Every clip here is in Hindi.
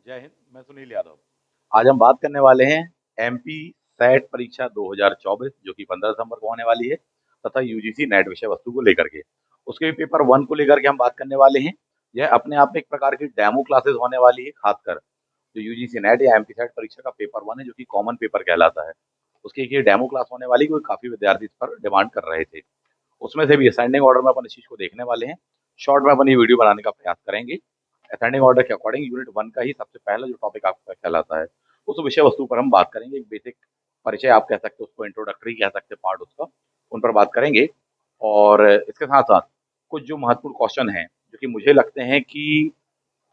जय हिंद। मैं सुनील यादव। आज हम बात करने वाले हैं एमपी सेट परीक्षा 2024 जो कि 15 दिसंबर को होने वाली है तथा यूजीसी नेट विषय वस्तु को लेकर के उसके पेपर वन को लेकर के हम बात करने वाले हैं। यह अपने आप में एक प्रकार की डेमो क्लासेस होने वाली है। खासकर जो यूजीसी नेट या एमपी सेट परीक्षा का पेपर वन है जो कि कॉमन पेपर कहलाता है, उसकी एक ये डेमो क्लास होने वाली, क्योंकि काफी विद्यार्थी इस पर डिमांड कर रहे थे। उसमें से भी असेंडिंग ऑर्डर में अपन इस चीज को देखने वाले हैं। शॉर्ट में अपन ये वीडियो बनाने का प्रयास करेंगे। असेंडिंग ऑर्डर के अकॉर्डिंग यूनिट वन का ही सबसे पहला जो टॉपिक आपका कहलाता है उस विषय वस्तु पर हम बात करेंगे। एक बेसिक परिचय आप कह सकते हो, उसको इंट्रोडक्टरी कह सकते हैं, पार्ट उसका, उन पर बात करेंगे। और इसके साथ साथ कुछ जो महत्वपूर्ण क्वेश्चन हैं जो कि मुझे लगते हैं कि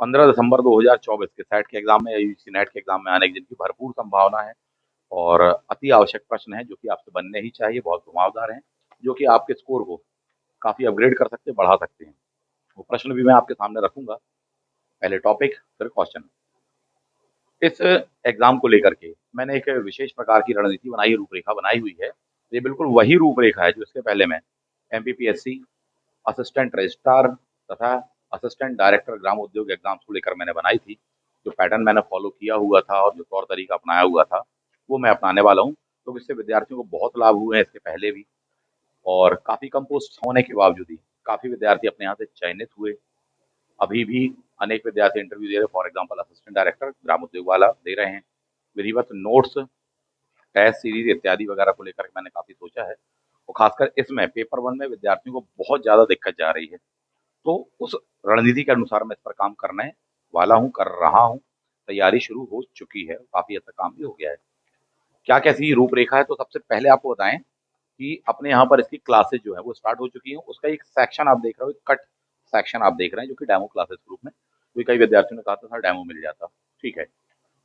15 दिसंबर 2024 के सेट के एग्जाम में या यूजीसी नेट के एग्जाम में आने की जिनकी भरपूर संभावना है और अति आवश्यक प्रश्न है जो कि आपसे बनने ही चाहिए, बहुत घुमावदार हैं, जो कि आपके स्कोर को काफी अपग्रेड कर सकते हैं, बढ़ा सकते हैं। वो प्रश्न भी मैं आपके सामने रखूंगा। पहले टॉपिक फिर क्वेश्चन। इस एग्जाम को लेकर के मैंने एक विशेष प्रकार की रणनीति बनाई है, रूपरेखा बनाई हुई है। ये बिल्कुल वही रूपरेखा है जो इसके पहले मैं एमपीपीएससी असिस्टेंट रजिस्ट्रार तथा असिस्टेंट डायरेक्टर ग्राम उद्योग एग्जाम्स को लेकर मैंने बनाई थी। जो पैटर्न मैंने फॉलो किया हुआ था और जो तौर तरीका अपनाया हुआ था वो मैं अपनाने वाला हूँ। तो इससे विद्यार्थियों को बहुत लाभ हुए हैं इसके पहले भी, और काफी कम पोस्ट होने के बावजूद ही काफी विद्यार्थी अपने यहाँ से चयनित हुए। अभी भी अनेक विद्यार्थी इंटरव्यू दे रहे हैं। फॉर एग्जाम्पल असिस्टेंट डायरेक्टर ग्राम उद्योग वाला दे रहे हैं। विधिवत नोट्स, टेस्ट सीरीज इत्यादि वगैरह को लेकर मैंने काफी सोचा है। और खासकर इसमें पेपर वन में विद्यार्थियों को बहुत ज्यादा दिक्कत जा रही है, तो उस रणनीति के अनुसार मैं इस पर काम करने वाला हूँ, कर रहा हूँ। तैयारी शुरू हो चुकी है, काफी हद तक काम भी हो गया है। क्या कैसी रूपरेखा है, तो सबसे पहले आपको बताएं कि अपने यहाँ पर इसकी क्लासेस जो है वो स्टार्ट हो चुकी है। उसका एक सेक्शन आप देख रहे हो, एक कट सेक्शन आप देख रहे हैं जो कि डेमो क्लासेस के रूप में, क्योंकि कई विद्यार्थियों ने कहा था सर डेमो मिल जाता। ठीक है।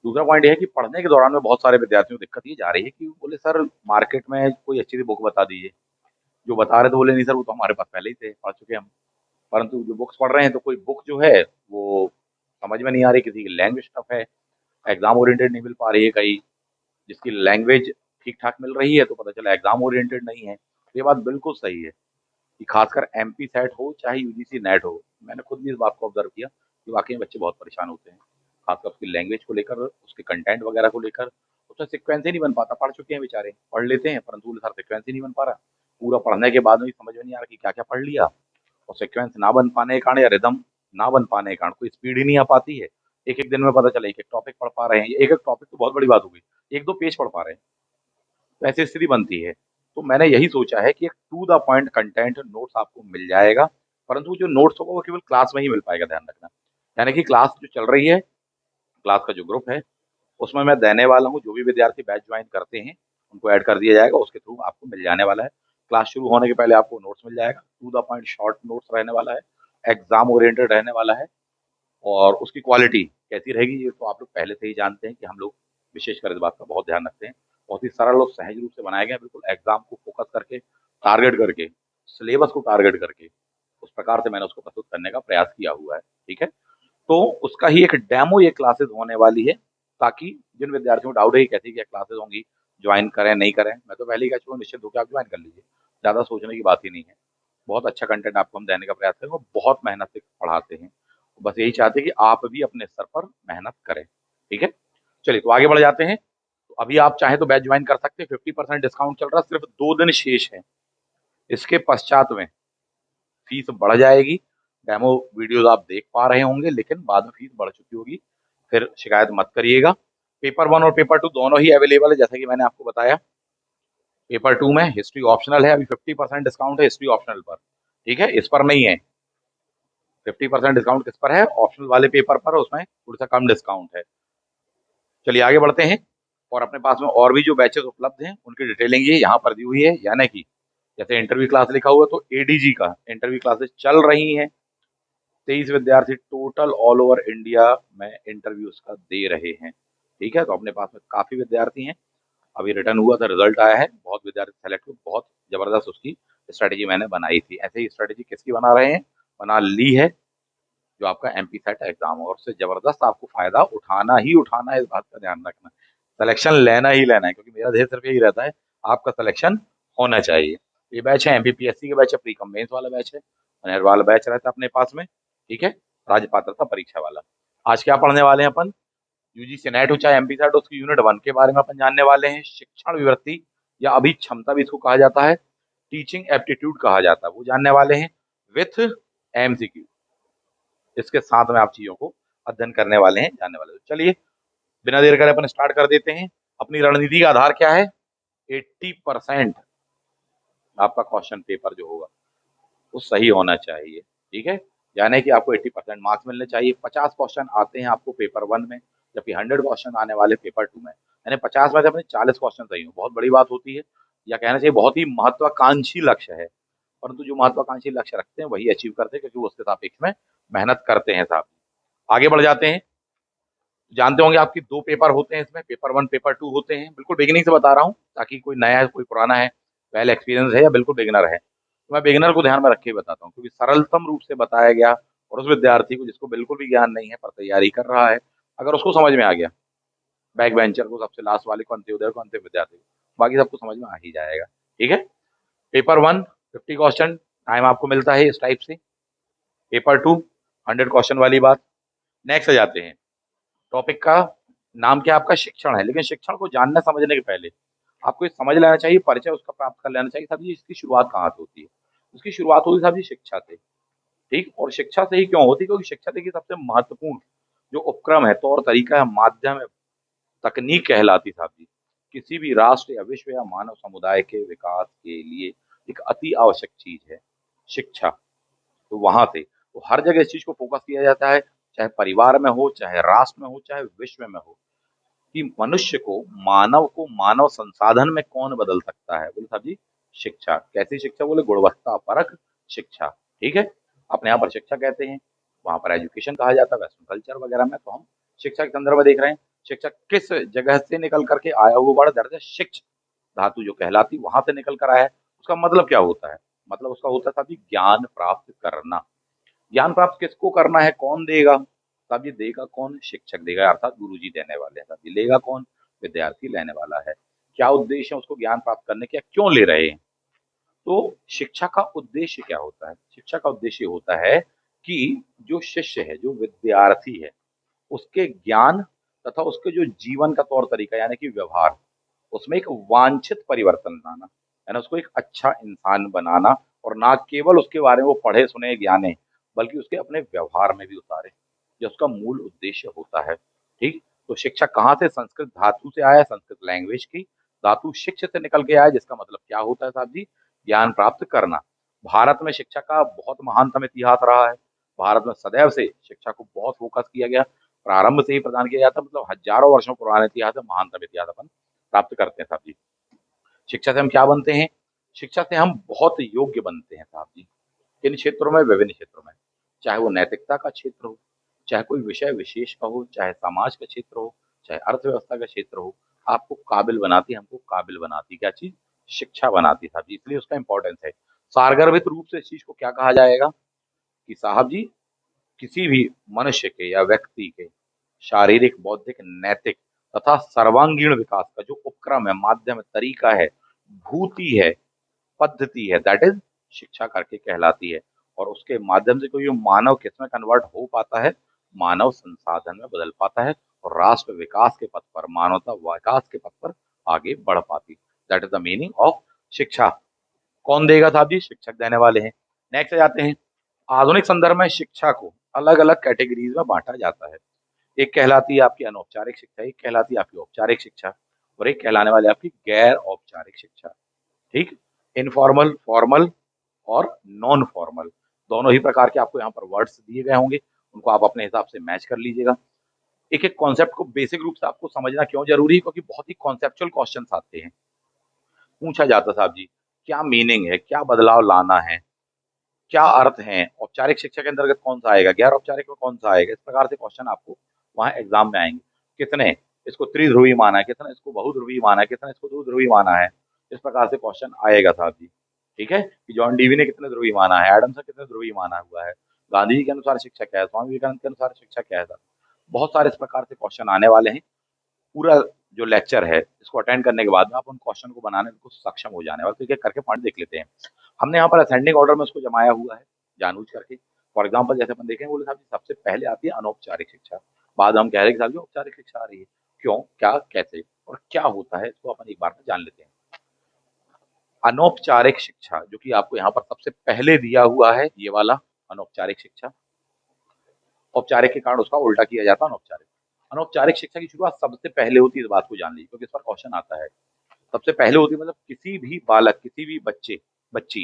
दूसरा पॉइंट ये है कि पढ़ने के दौरान में बहुत सारे विद्यार्थियों को दिक्कत ये जा रही है कि बोले सर मार्केट में कोई अच्छी सी बुक बता दीजिए। जो बता रहे थे बोले नहीं सर वो तो हमारे पास पहले ही थे, पढ़ चुके हम। परंतु जो बुक्स पढ़ रहे हैं तो कोई बुक जो है वो समझ में नहीं आ रही, किसी की लैंग्वेज टफ है, एग्जाम ओरिएंटेड नहीं मिल पा रही है, कहीं जिसकी लैंग्वेज ठीक ठाक मिल रही है तो पता चला एग्जाम ओरिएंटेड नहीं है। ये बात बिल्कुल सही है कि खासकर एमपी सेट हो चाहे यूजीसी नेट हो, मैंने खुद भी इस बात को ऑब्जर्व किया कि वाकई में बच्चे बहुत परेशान होते हैं, खासकर उसकी लैंग्वेज को लेकर, उसके कंटेंट वगैरह को लेकर। उसमें सिक्वेंस ही नहीं बन पाता। पढ़ चुके हैं बेचारे, पढ़ लेते हैं, परंतु बोले सर सिक्वेंस ही नहीं बन पा रहा। पूरा पढ़ने के बाद में भी समझ में नहीं आ रहा कि क्या क्या पढ़ लिया। और सीक्वेंस ना बन पाने के कारण या रिदम ना बन पाने के कारण कोई स्पीड ही नहीं आ पाती है। एक एक दिन में पता चला एक एक टॉपिक पढ़ पा रहे हैं, एक एक टॉपिक तो बहुत बड़ी बात हो गई, एक दो पेज पढ़ पा रहे हैं, तो ऐसी स्थिति बनती है। तो मैंने यही सोचा है कि एक to the point content notes आपको मिल जाएगा, परंतु जो नोट्स होगा वो केवल क्लास में ही मिल पाएगा, ध्यान रखना। यानी कि क्लास जो चल रही है, क्लास का जो ग्रुप है उसमें मैं देने वाला हूँ। जो भी विद्यार्थी बैच ज्वाइन करते हैं उनको ऐड कर दिया जाएगा, उसके थ्रू आपको मिल जाने वाला है। क्लास शुरू होने के पहले आपको नोट्स मिल जाएगा, to the point short notes रहने वाला है, एग्जाम ओरिएंटेड रहने वाला है। और उसकी क्वालिटी कैसी रहेगी ये तो आप लोग पहले से ही जानते हैं कि हम लोग विशेषकर इस बात का बहुत ध्यान रखते हैं। बहुत ही सरल और सहज रूप से बनाए गए हैं, बिल्कुल एग्जाम को फोकस करके, टारगेट करके, सिलेबस को टारगेट करके, उस प्रकार से मैंने उसको प्रस्तुत करने का प्रयास किया हुआ है। ठीक है। तो उसका ही एक डेमो ये क्लासेस होने वाली है, ताकि जिन विद्यार्थियों को डाउट है कि कैसी क्या क्लासेस होंगी, ज्वाइन करें नहीं करें, मैं तो पहले ही कह चुका हूँ निश्चित होकर आप ज्वाइन कर लीजिए। ज़्यादा सोचने की बात ही नहीं है। बहुत अच्छा कंटेंट आपको हम देने का प्रयास करेंगे और बहुत मेहनत से पढ़ाते हैं। बस यही चाहते हैं कि आप भी अपने स्तर पर मेहनत करें। ठीक है। चलिए तो आगे बढ़ जाते हैं। तो अभी आप चाहें तो बैच ज्वाइन कर सकते हैं, 50% डिस्काउंट चल रहा है, सिर्फ 2 दिन शेष है। इसके पश्चात में फीस बढ़ जाएगी। डेमो वीडियोस आप देख पा रहे होंगे लेकिन बाद में फीस बढ़ चुकी होगी, फिर शिकायत मत करिएगा। पेपर वन और पेपर टू दोनों ही अवेलेबल है, जैसा कि मैंने आपको बताया। पेपर टू में हिस्ट्री ऑप्शनल है, अभी 50% डिस्काउंट है हिस्ट्री ऑप्शनल पर। ठीक है, इस पर नहीं है। 50% डिस्काउंट किस पर है? ऑप्शनल वाले पेपर पर, उसमें थोड़ा सा कम डिस्काउंट है। चलिए आगे बढ़ते हैं। और अपने पास में और भी जो बैचेस उपलब्ध हैं उनकी डिटेलिंग ये यहाँ पर दी हुई है। यानी कि जैसे इंटरव्यू क्लास लिखा हुआ है तो एडीजी का इंटरव्यू क्लासेस चल रही हैं। 23 विद्यार्थी टोटल ऑल ओवर इंडिया में इंटरव्यूज का दे रहे हैं। ठीक है, तो अपने पास में काफी विद्यार्थी हैं। अभी रिटर्न हुआ था, रिजल्ट आया है, बहुत विद्यार्थी सेलेक्ट हुए, बहुत जबरदस्त उसकी स्ट्रेटेजी मैंने बनाई थी। ऐसे ही स्ट्रेटेजी किसकी बना रहे हैं? बना ली है जो आपका एमपी सेट एग्जाम हो, और उससे जबरदस्त आपको फायदा उठाना ही उठाना है, इस बात का ध्यान रखना। सिलेक्शन लेना ही लेना है, क्योंकि मेरा ध्येय सिर्फ यही रहता है, आपका सिलेक्शन होना चाहिए। ये बैच है एमपीपीएससी के बैच है, प्री कम मेंस वाला बैच है, अनिवार्य वाला बैच रहता है अपने पास में। ठीक है, राज्य पात्रता परीक्षा वाला। आज क्या पढ़ने वाले हैं अपन? यूजीसी नेट हो चाहे एमपी सेट, उसकी यूनिट 1 के बारे में अपन जानने वाले हैं। शिक्षण विवृत्ति या अभी क्षमता भी इसको कहा जाता है, टीचिंग एप्टीट्यूड कहा जाता है, वो जानने वाले हैं विथ एमसीक्यू। इसके साथ में आप चीजों को अध्ययन करने वाले हैं, जानने वाले हैं। तो चलिए बिना देर करे अपन स्टार्ट कर देते हैं। अपनी रणनीति का आधार क्या है? 80% आपका क्वेश्चन पेपर जो होगा वो सही होना चाहिए, ठीक है। यानी कि आपको 80% मार्क्स मिलने चाहिए। 50 क्वेश्चन आते हैं आपको पेपर 1 में, जबकि 100 क्वेश्चन आने वाले पेपर 2 में। यानी 50 में से अपने 40 क्वेश्चन सही हो, बहुत बड़ी बात होती है, या कहना चाहिए बहुत ही महत्वाकांक्षी लक्ष्य है। परंतु जो महत्वाकांक्षी लक्ष्य रखते हैं वही अचीव करते हैं, क्योंकि वो उसके सापेक्ष में मेहनत करते हैं साहब। आगे बढ़ जाते हैं। जानते होंगे आपकी 2 पेपर होते हैं इसमें, पेपर 1 पेपर 2 होते हैं। बिल्कुल बिगिनिंग से बता रहा हूँ, ताकि कोई नया है कोई पुराना है, पहले एक्सपीरियंस है या बिल्कुल बिगिनर है, तो मैं बिगिनर को ध्यान में रख के ही बताता हूँ, क्योंकि सरलतम रूप से बताया गया और उस विद्यार्थी को जिसको बिल्कुल भी ज्ञान नहीं है पर तैयारी कर रहा है, अगर उसको समझ में आ गया, बैक बेंचर को, सबसे लास्ट वाले को, अंत्योदय को, अंतिम विद्यार्थी को, बाकी सबको समझ में आ ही जाएगा, ठीक है। पेपर 1 50 क्वेश्चन टाइम आपको मिलता है इस टाइप से। पेपर 2 100 क्वेश्चन वाली बात। नेक्स्ट आ जाते हैं। टॉपिक का नाम क्या आपका? शिक्षण है। लेकिन शिक्षण को जानने समझने के पहले आपको ये समझ लेना चाहिए, परिचय उसका प्राप्त कर लेना चाहिए साहब जी, इसकी शुरुआत कहाँ से होती है। उसकी शुरुआत होती है साहब जी शिक्षा से, ठीक। और शिक्षा से ही क्यों होती है? क्योंकि शिक्षा देखिए सबसे महत्वपूर्ण जो उपक्रम है, तौर तरीका है, माध्यम है, तकनीक कहलाती साहब जी, किसी भी राष्ट्र या विश्व या मानव समुदाय के विकास के लिए एक अति आवश्यक चीज है शिक्षा। तो वहां से तो हर जगह इस चीज को फोकस किया जाता है, चाहे परिवार में हो, चाहे राष्ट्र में हो, चाहे विश्व में हो, कि मनुष्य को मानव संसाधन में कौन बदल सकता है? बोले साहब जी शिक्षा। कैसी शिक्षा? बोले गुणवत्ता परक शिक्षा, ठीक है। अपने यहाँ पर शिक्षा कहते हैं, वहां पर एजुकेशन कहा जाता है, वेस्टर्न कल्चर वगैरह में तो हम शिक्षा के संदर्भ में देख रहे हैं। शिक्षा किस जगह से निकल करके आया? वो बड़ा दर्ज है शिक्ष धातु जो कहलाती वहां से निकल कर आया है। उसका मतलब क्या होता है? मतलब उसका होता है साहब जी ज्ञान प्राप्त करना। ज्ञान प्राप्त किसको करना है? कौन देगा साहब जी? देगा कौन? शिक्षक देगा, अर्थात गुरुजी देने वाले हैं साहब जी। लेगा कौन? विद्यार्थी लेने वाला है। क्या उद्देश्य है उसको ज्ञान प्राप्त करने के? क्यों ले रहे हैं? तो शिक्षा का उद्देश्य क्या होता है? शिक्षा का उद्देश्य होता है कि जो शिष्य है, जो विद्यार्थी है, उसके ज्ञान तथा उसके जो जीवन का तौर तरीका यानी कि व्यवहार, उसमें एक वांछित परिवर्तन लाना, है ना, उसको एक अच्छा इंसान बनाना, और ना केवल उसके बारे में वो पढ़े सुने ज्ञाने, बल्कि उसके अपने व्यवहार में भी उतारे। ये उसका मूल उद्देश्य होता है, ठीक। तो शिक्षा कहाँ से? संस्कृत धातु से आया, संस्कृत लैंग्वेज की धातु शिक्ष से निकल के आया, जिसका मतलब क्या होता है साहब जी? ज्ञान प्राप्त करना। भारत में शिक्षा का बहुत महानतम इतिहास रहा है। भारत में सदैव से शिक्षा को बहुत फोकस किया गया, प्रारंभ से ही प्रदान किया जाता है, मतलब हजारों वर्षों पुराने इतिहास है, महानतम इतिहास अपन प्राप्त करते हैं साहब जी। शिक्षा से हम क्या बनते हैं? शिक्षा से हम बहुत योग्य बनते हैं साहब जी। किन क्षेत्रों में? विभिन्न क्षेत्रों में। चाहे वो नैतिकता का क्षेत्र हो, चाहे कोई विषय विशेष का हो, चाहे समाज का क्षेत्र हो, चाहे अर्थव्यवस्था का क्षेत्र हो, आपको काबिल बनाती है, हमको काबिल बनाती क्या चीज? शिक्षा बनाती है साहब जी, इसलिए उसका इंपॉर्टेंस है। सारगर्भित रूप से इस चीज को क्या कहा जाएगा कि साहब जी किसी भी मनुष्य के या व्यक्ति के शारीरिक, बौद्धिक, नैतिक तथा सर्वांगीण विकास का जो उपक्रम है, माध्यम है, तरीका है, भूति है, पद्धति है, दैट इज शिक्षा करके कहलाती है। और उसके माध्यम से कोई मानव किसमें कन्वर्ट हो पाता है? मानव संसाधन में बदल पाता है, और राष्ट्र विकास के पथ पर, मानवता विकास के पथ पर आगे बढ़ पाती। That is the meaning of शिक्षा। कौन देगा साहब जी? शिक्षक देने वाले हैं। नेक्स्ट जाते हैं। आधुनिक संदर्भ में शिक्षा को अलग अलग कैटेगरीज में बांटा जाता है। एक कहलाती है आपकी अनौपचारिक शिक्षा, एक कहलाती है आपकी औपचारिक शिक्षा, और एक कहलाने वाली आपकी गैर औपचारिक शिक्षा, ठीक। इनफॉर्मल, फॉर्मल और नॉन फॉर्मल, दोनों ही प्रकार के आपको यहाँ पर वर्ड्स दिए गए होंगे, उनको आप अपने हिसाब से मैच कर लीजिएगा। एक एक कॉन्सेप्ट को बेसिक रूप से आपको समझना क्यों जरूरी है? क्योंकि बहुत ही कॉन्सेप्चुअल क्वेश्चन आते हैं। पूछा जाता साहब जी क्या मीनिंग है, क्या बदलाव लाना है, क्या अर्थ है, औपचारिक शिक्षा के अंतर्गत कौन सा आएगा, गैर औपचारिक में कौन सा आएगा, इस प्रकार से क्वेश्चन आपको वहाँ एग्जाम में आएंगे। कितने इसको त्रिध्रुवी माना है, कितने इसको बहुध्रुवी माना है, कितने इसको द्विध्रुवी माना है, इस प्रकार से क्वेश्चन आएगा साहब जी, ठीक है। कि जॉन डीवी ने कितने ध्रुवी माना है, एडम से कितने ध्रुवी माना हुआ है, गांधी जी के अनुसार शिक्षा क्या है, स्वामी विवेकानंद के अनुसार शिक्षा क्या है साहब। बहुत सारे इस प्रकार से क्वेश्चन आने वाले हैं। पूरा जो लेक्चर है इसको अटेंड करने के बाद में आप उन क्वेश्चन को बनाने में कुछ सक्षम हो जाने वाले। तो एक एक करके पॉइंट देख लेते हैं। हमने यहाँ पर असेंडिंग ऑर्डर में उसको जमाया हुआ है जानबूझ करके। फॉर एग्जाम्पल जैसे अपन देखें, बोले साहब जी सबसे पहले आती है अनौपचारिक शिक्षा। बाद हम कह रहे हैं कि साहब जी औपचारिक शिक्षा आ रही है। क्यों, क्या, कैसे और क्या होता है, इसको अपन एक बार में जान लेते हैं। अनौपचारिक शिक्षा जो कि आपको यहाँ पर सबसे पहले दिया हुआ है, ये वाला अनौपचारिक शिक्षा। औपचारिक के कारण उसका उल्टा किया जाता है अनौपचारिक। अनौपचारिक शिक्षा की शुरुआत सबसे पहले होती है, इस बात को जान लीजिए क्योंकि इस पर क्वेश्चन आता है। सबसे पहले होती है मतलब किसी भी बालक, किसी भी बच्चे, बच्ची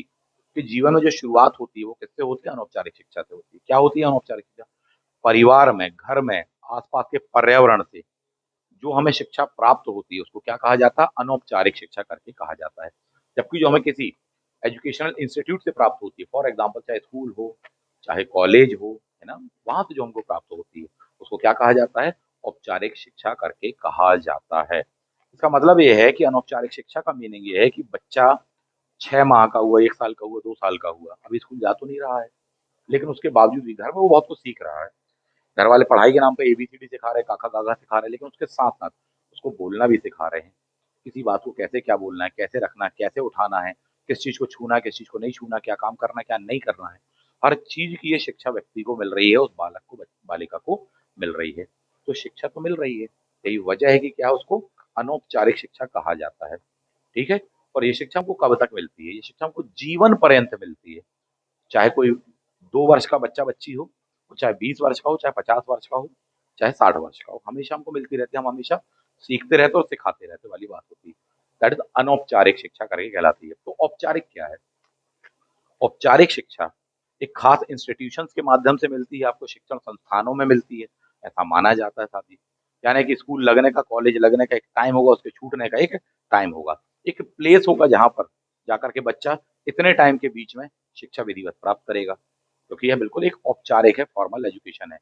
के जीवन में जो शुरुआत होती है वो किससे होती है? अनौपचारिक शिक्षा से होती है। क्या होती है अनौपचारिक शिक्षा? परिवार में, घर में, आसपास के पर्यावरण से जो हमें शिक्षा प्राप्त होती है उसको क्या कहा जाता है? अनौपचारिक शिक्षा करके कहा जाता है। जबकि जो हमें किसी एजुकेशनल इंस्टीट्यूट से प्राप्त होती है, फॉर एग्जाम्पल चाहे स्कूल हो, चाहे कॉलेज हो, है ना, वहां से जो हमको प्राप्त होती है उसको क्या कहा जाता है? औपचारिक शिक्षा करके कहा जाता है। इसका मतलब ये है कि अनौपचारिक शिक्षा का मीनिंग ये है कि बच्चा 6 माह का हुआ, 1 साल का हुआ, 2 साल का हुआ, अभी स्कूल जा तो नहीं रहा है, लेकिन उसके बावजूद भी घर में वो बहुत कुछ सीख रहा है। घर वाले पढ़ाई के नाम पे एबीसीडी सिखा रहे हैं, काका काका सिखा रहे हैं, लेकिन उसके साथ साथ उसको बोलना भी सिखा रहे हैं। किसी बात को कैसे क्या बोलना है, कैसे रखना है, कैसे उठाना है, किस चीज को छूना है, किस चीज को नहीं छूना, क्या काम करना है, क्या नहीं करना है, हर चीज की ये शिक्षा व्यक्ति को मिल रही है, उस बालक को, बालिका को मिल रही है। तो शिक्षा तो मिल रही है, यही वजह है कि क्या उसको अनौपचारिक शिक्षा कहा जाता है। ठीक है। और ये शिक्षा हमको कब तक मिलती है? ये शिक्षा हमको जीवन पर्यंत मिलती है। चाहे कोई 2 वर्ष का बच्चा बच्ची हो, वो चाहे 20 वर्ष का हो, चाहे 50 वर्ष का हो, चाहे 60 वर्ष का हो, हमेशा हमको मिलती रहती है। हम हमेशा सीखते रहते और सिखाते रहते वाली बात होती है। दैट इज अनौपचारिक शिक्षा करके कहलाती है। तो औपचारिक क्या है? औपचारिक शिक्षा एक खास इंस्टीट्यूशंस के माध्यम से मिलती है, आपको शिक्षण संस्थानों में मिलती है, ऐसा माना जाता है साथी। यानी कि स्कूल लगने का, कॉलेज लगने का एक टाइम होगा, उसके छूटने का एक टाइम होगा, एक प्लेस होगा जहाँ पर जाकर के बच्चा इतने टाइम के बीच में शिक्षा विधिवत प्राप्त करेगा, क्योंकि यह बिल्कुल एक औपचारिक है, फॉर्मल एजुकेशन है।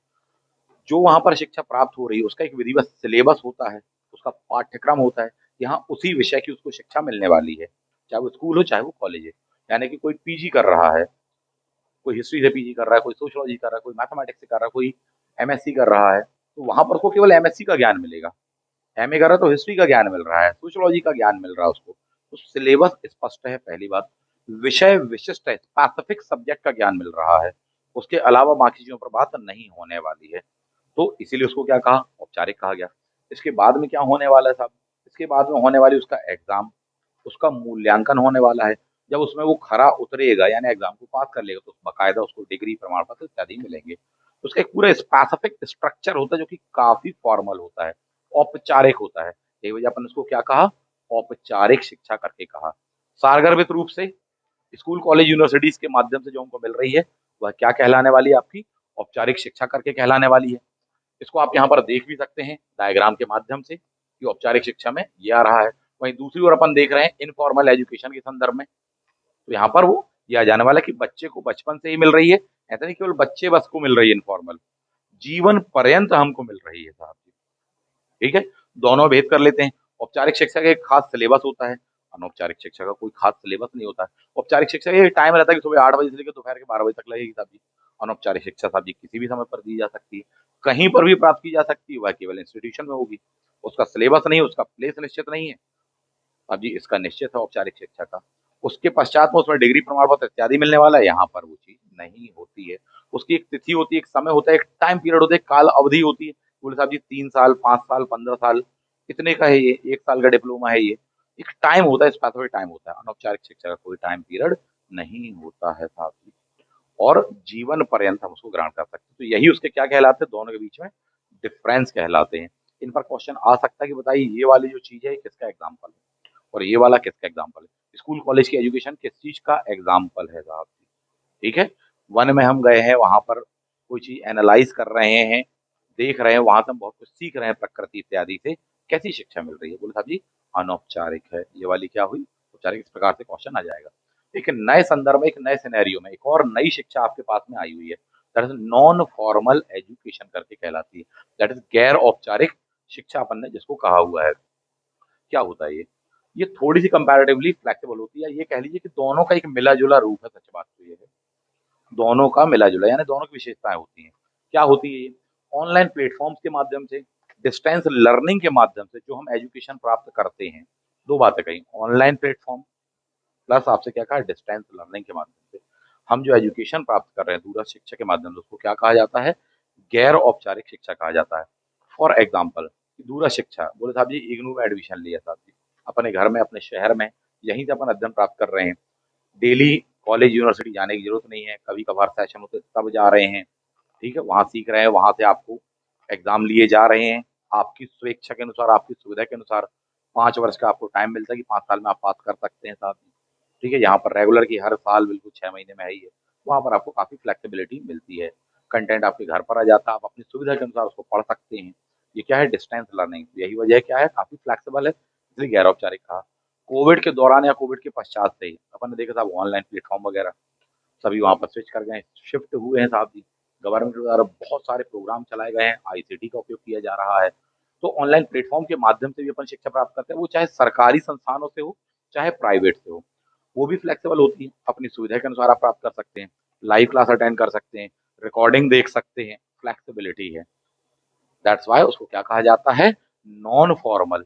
जो वहाँ पर शिक्षा प्राप्त हो रही है उसका एक विधिवत सिलेबस होता है, उसका पाठ्यक्रम होता है, यहाँ उसी विषय की उसको शिक्षा मिलने वाली है, चाहे वो स्कूल हो, चाहे वो कॉलेज है। यानी कि कोई पीजी कर रहा है, कोई हिस्ट्री से पीजी कर रहा है, कोई सोशियोलॉजी कर रहा है, कोई मैथमेटिक्स से कर रहा है, कोई एमएससी कर रहा है, तो वहाँ पर उसको केवल एमएससी का ज्ञान मिलेगा। एमए कर रहा है तो हिस्ट्री का ज्ञान मिल रहा है, सोशियोलॉजी का ज्ञान मिल रहा है उसको। तो सिलेबस स्पष्ट है, पहली बात। विषय विशिष्ट है, स्पेसिफिक सब्जेक्ट का ज्ञान मिल रहा है। उसके अलावा बाकी चीज़ों पर बात नहीं होने वाली है। तो इसीलिए उसको क्या कहा? औपचारिक कहा गया। इसके बाद में क्या होने वाला है साहब? इसके बाद में होने वाली उसका एग्ज़ाम, उसका मूल्यांकन होने वाला है। जब उसमें वो खरा उतरेगा यानी एग्ज़ाम को पास कर लेगा तो बाकायदा उसको डिग्री, प्रमाण पत्र इत्यादि मिलेंगे। उसका एक पूरा स्पेसिफिक स्ट्रक्चर होता है जो कि काफ़ी फॉर्मल होता है, औपचारिक होता है। यही वजह अपन उसको क्या कहा? औपचारिक शिक्षा करके कहा। सारगर्भित रूप से स्कूल, कॉलेज, यूनिवर्सिटीज़ के माध्यम से जो हमको मिल रही है, वह क्या कहलाने वाली है आपकी? औपचारिक शिक्षा करके कहलाने वाली है। इसको आप यहाँ पर देख भी सकते हैं डायग्राम के माध्यम से कि औपचारिक शिक्षा में ये आ रहा है। वहीं दूसरी ओर अपन देख रहे हैं इनफॉर्मल एजुकेशन के संदर्भ में, तो यहाँ पर वो ये आ जाने वाला है कि बच्चे को बचपन से ही मिल रही है। ऐसा नहीं केवल बच्चे बस को मिल रही है इनफॉर्मल, जीवन पर्यंत हमको मिल रही है साहब जी। ठीक है। दोनों भेद कर लेते हैं। औपचारिक शिक्षा का एक खास सिलेबस होता है, अनौपचारिक शिक्षा का कोई खास सिलेबस नहीं होता है। औपचारिक शिक्षा का ये टाइम रहता है कि सुबह 8 बजे से लेकर दोपहर के 12 बजे तक लगेगी साहब जी। अनौपचारिक शिक्षा साहब जी किसी भी समय पर दी जा सकती है, कहीं पर भी प्राप्त की जा सकती है, वह केवल इंस्टीट्यूशन में होगी। उसका सिलेबस नहीं, उसका प्लेस निश्चित नहीं है। अब जी इसका निश्चित है औपचारिक शिक्षा का। उसके पश्चात में उसमें डिग्री, प्रमाण पत्र इत्यादि मिलने वाला है, यहाँ पर वो चीज़ नहीं होती है। उसकी एक तिथि होती है, एक समय होता है, एक टाइम पीरियड होता है, एक काल अवधि होती है। बोले साहब जी 3 साल, 5 साल, 15 साल, कितने का है ये? 1 साल का डिप्लोमा है ये। एक टाइम होता है, स्पेसिफिक टाइम होता है। अनौपचारिक शिक्षा का कोई टाइम पीरियड नहीं होता है साहब जी। और जीवन पर्यंत हम उसको ग्रहण कर सकते हैं। तो यही उसके क्या कहलाते हैं? दोनों के बीच में डिफरेंस कहलाते हैं। इन पर क्वेश्चन आ सकता है कि बताइए ये वाली जो चीज़ है ये किसका एग्जाम्पल है और ये वाला किसका एग्जाम्पल है? स्कूल कॉलेज की एजुकेशन किस चीज़ का एग्जाम्पल है साहब? ठीक है। वन में हम गए हैं, वहाँ पर कोई चीज़ एनालाइज कर रहे हैं, देख रहे हैं, वहाँ से हम बहुत कुछ सीख रहे हैं प्रकृति इत्यादि से। कैसी शिक्षा मिल रही है? बोले साहब जी अनौपचारिक है। ये वाली क्या हुई? औपचारिक। इस प्रकार से क्वेश्चन आ जाएगा। एक नए संदर्भ में, एक नए सिनेरियो में एक और नई शिक्षा आपके पास में आई हुई है, that is non formal education करके कहलाती है। दैट इज गैर औपचारिक शिक्षा अपन ने जिसको कहा हुआ है। क्या होता है ये? ये थोड़ी-सी कंपैरेटिवली फ्लेक्सिबल होती है। ये कह लीजिए कि दोनों का एक मिला-जुला रूप है, सच बात तो ये है। दोनों का मिला-जुला यानी दोनों की विशेषताएँ होती हैं। क्या होती है ये? ऑनलाइन प्लेटफ़ॉर्म्स के माध्यम से, डिस्टेंस लर्निंग के माध्यम से जो हम एजुकेशन प्राप्त करते हैं, 2 बातें कही, ऑनलाइन प्लेटफ़ॉर्म प्लस आपसे क्या कहा? डिस्टेंस लर्निंग के माध्यम से। हम जो एजुकेशन प्राप्त कर रहे हैं दूरस्थ शिक्षा के माध्यम से उसको क्या कहा जाता है? गैर औपचारिक शिक्षा कहा जाता है। फॉर एग्जाम्पल दूरस्थ शिक्षा, बोले साहब जी इग्नू में एडमिशन लिया साहब जी, अपने घर में अपने शहर में यहीं से अपन अध्ययन प्राप्त कर रहे हैं। डेली कॉलेज यूनिवर्सिटी जाने की जरूरत नहीं है, कभी कभार सेशन होते तब जा रहे हैं। ठीक है, वहां सीख रहे हैं, वहां से आपको एग्जाम लिए जा रहे हैं, आपकी स्वेच्छा के अनुसार, आपकी सुविधा के अनुसार 5 वर्ष का आपको टाइम मिलता है कि 5 साल में आप पास कर सकते हैं साहब। ठीक है, यहाँ पर रेगुलर की हर साल बिल्कुल 6 महीने में है ही है। वहाँ पर आपको काफी फ्लेक्सिबिलिटी मिलती है, कंटेंट आपके घर पर आ जाता है, आप अपनी सुविधा के अनुसार उसको पढ़ सकते हैं। ये क्या है, डिस्टेंस लर्निंग, यही वजह क्या है, काफी फ्लेक्सिबल है, इसलिए गैर औपचारिक कहा। कोविड के दौरान या कोविड के पश्चात से ही अपन ने देखा था ऑनलाइन प्लेटफॉर्म वगैरह सभी वहाँ पर स्विच कर गए, शिफ्ट हुए हैं साहब जी। गवर्नमेंट के द्वारा बहुत सारे प्रोग्राम चलाए गए हैं, आईसीटी का उपयोग किया जा रहा है। तो ऑनलाइन प्लेटफॉर्म के माध्यम से भी अपन शिक्षा प्राप्त करते हैं, वो चाहे सरकारी संस्थानों से हो, चाहे प्राइवेट से हो। वो भी फ्लेक्सिबल होती है, अपनी सुविधा के अनुसार आप प्राप्त कर सकते हैं, लाइव क्लास अटेंड कर सकते हैं, रिकॉर्डिंग देख सकते हैं, फ्लेक्सिबिलिटी है। दैट्स वाई उसको क्या कहा जाता है, नॉन फॉर्मल,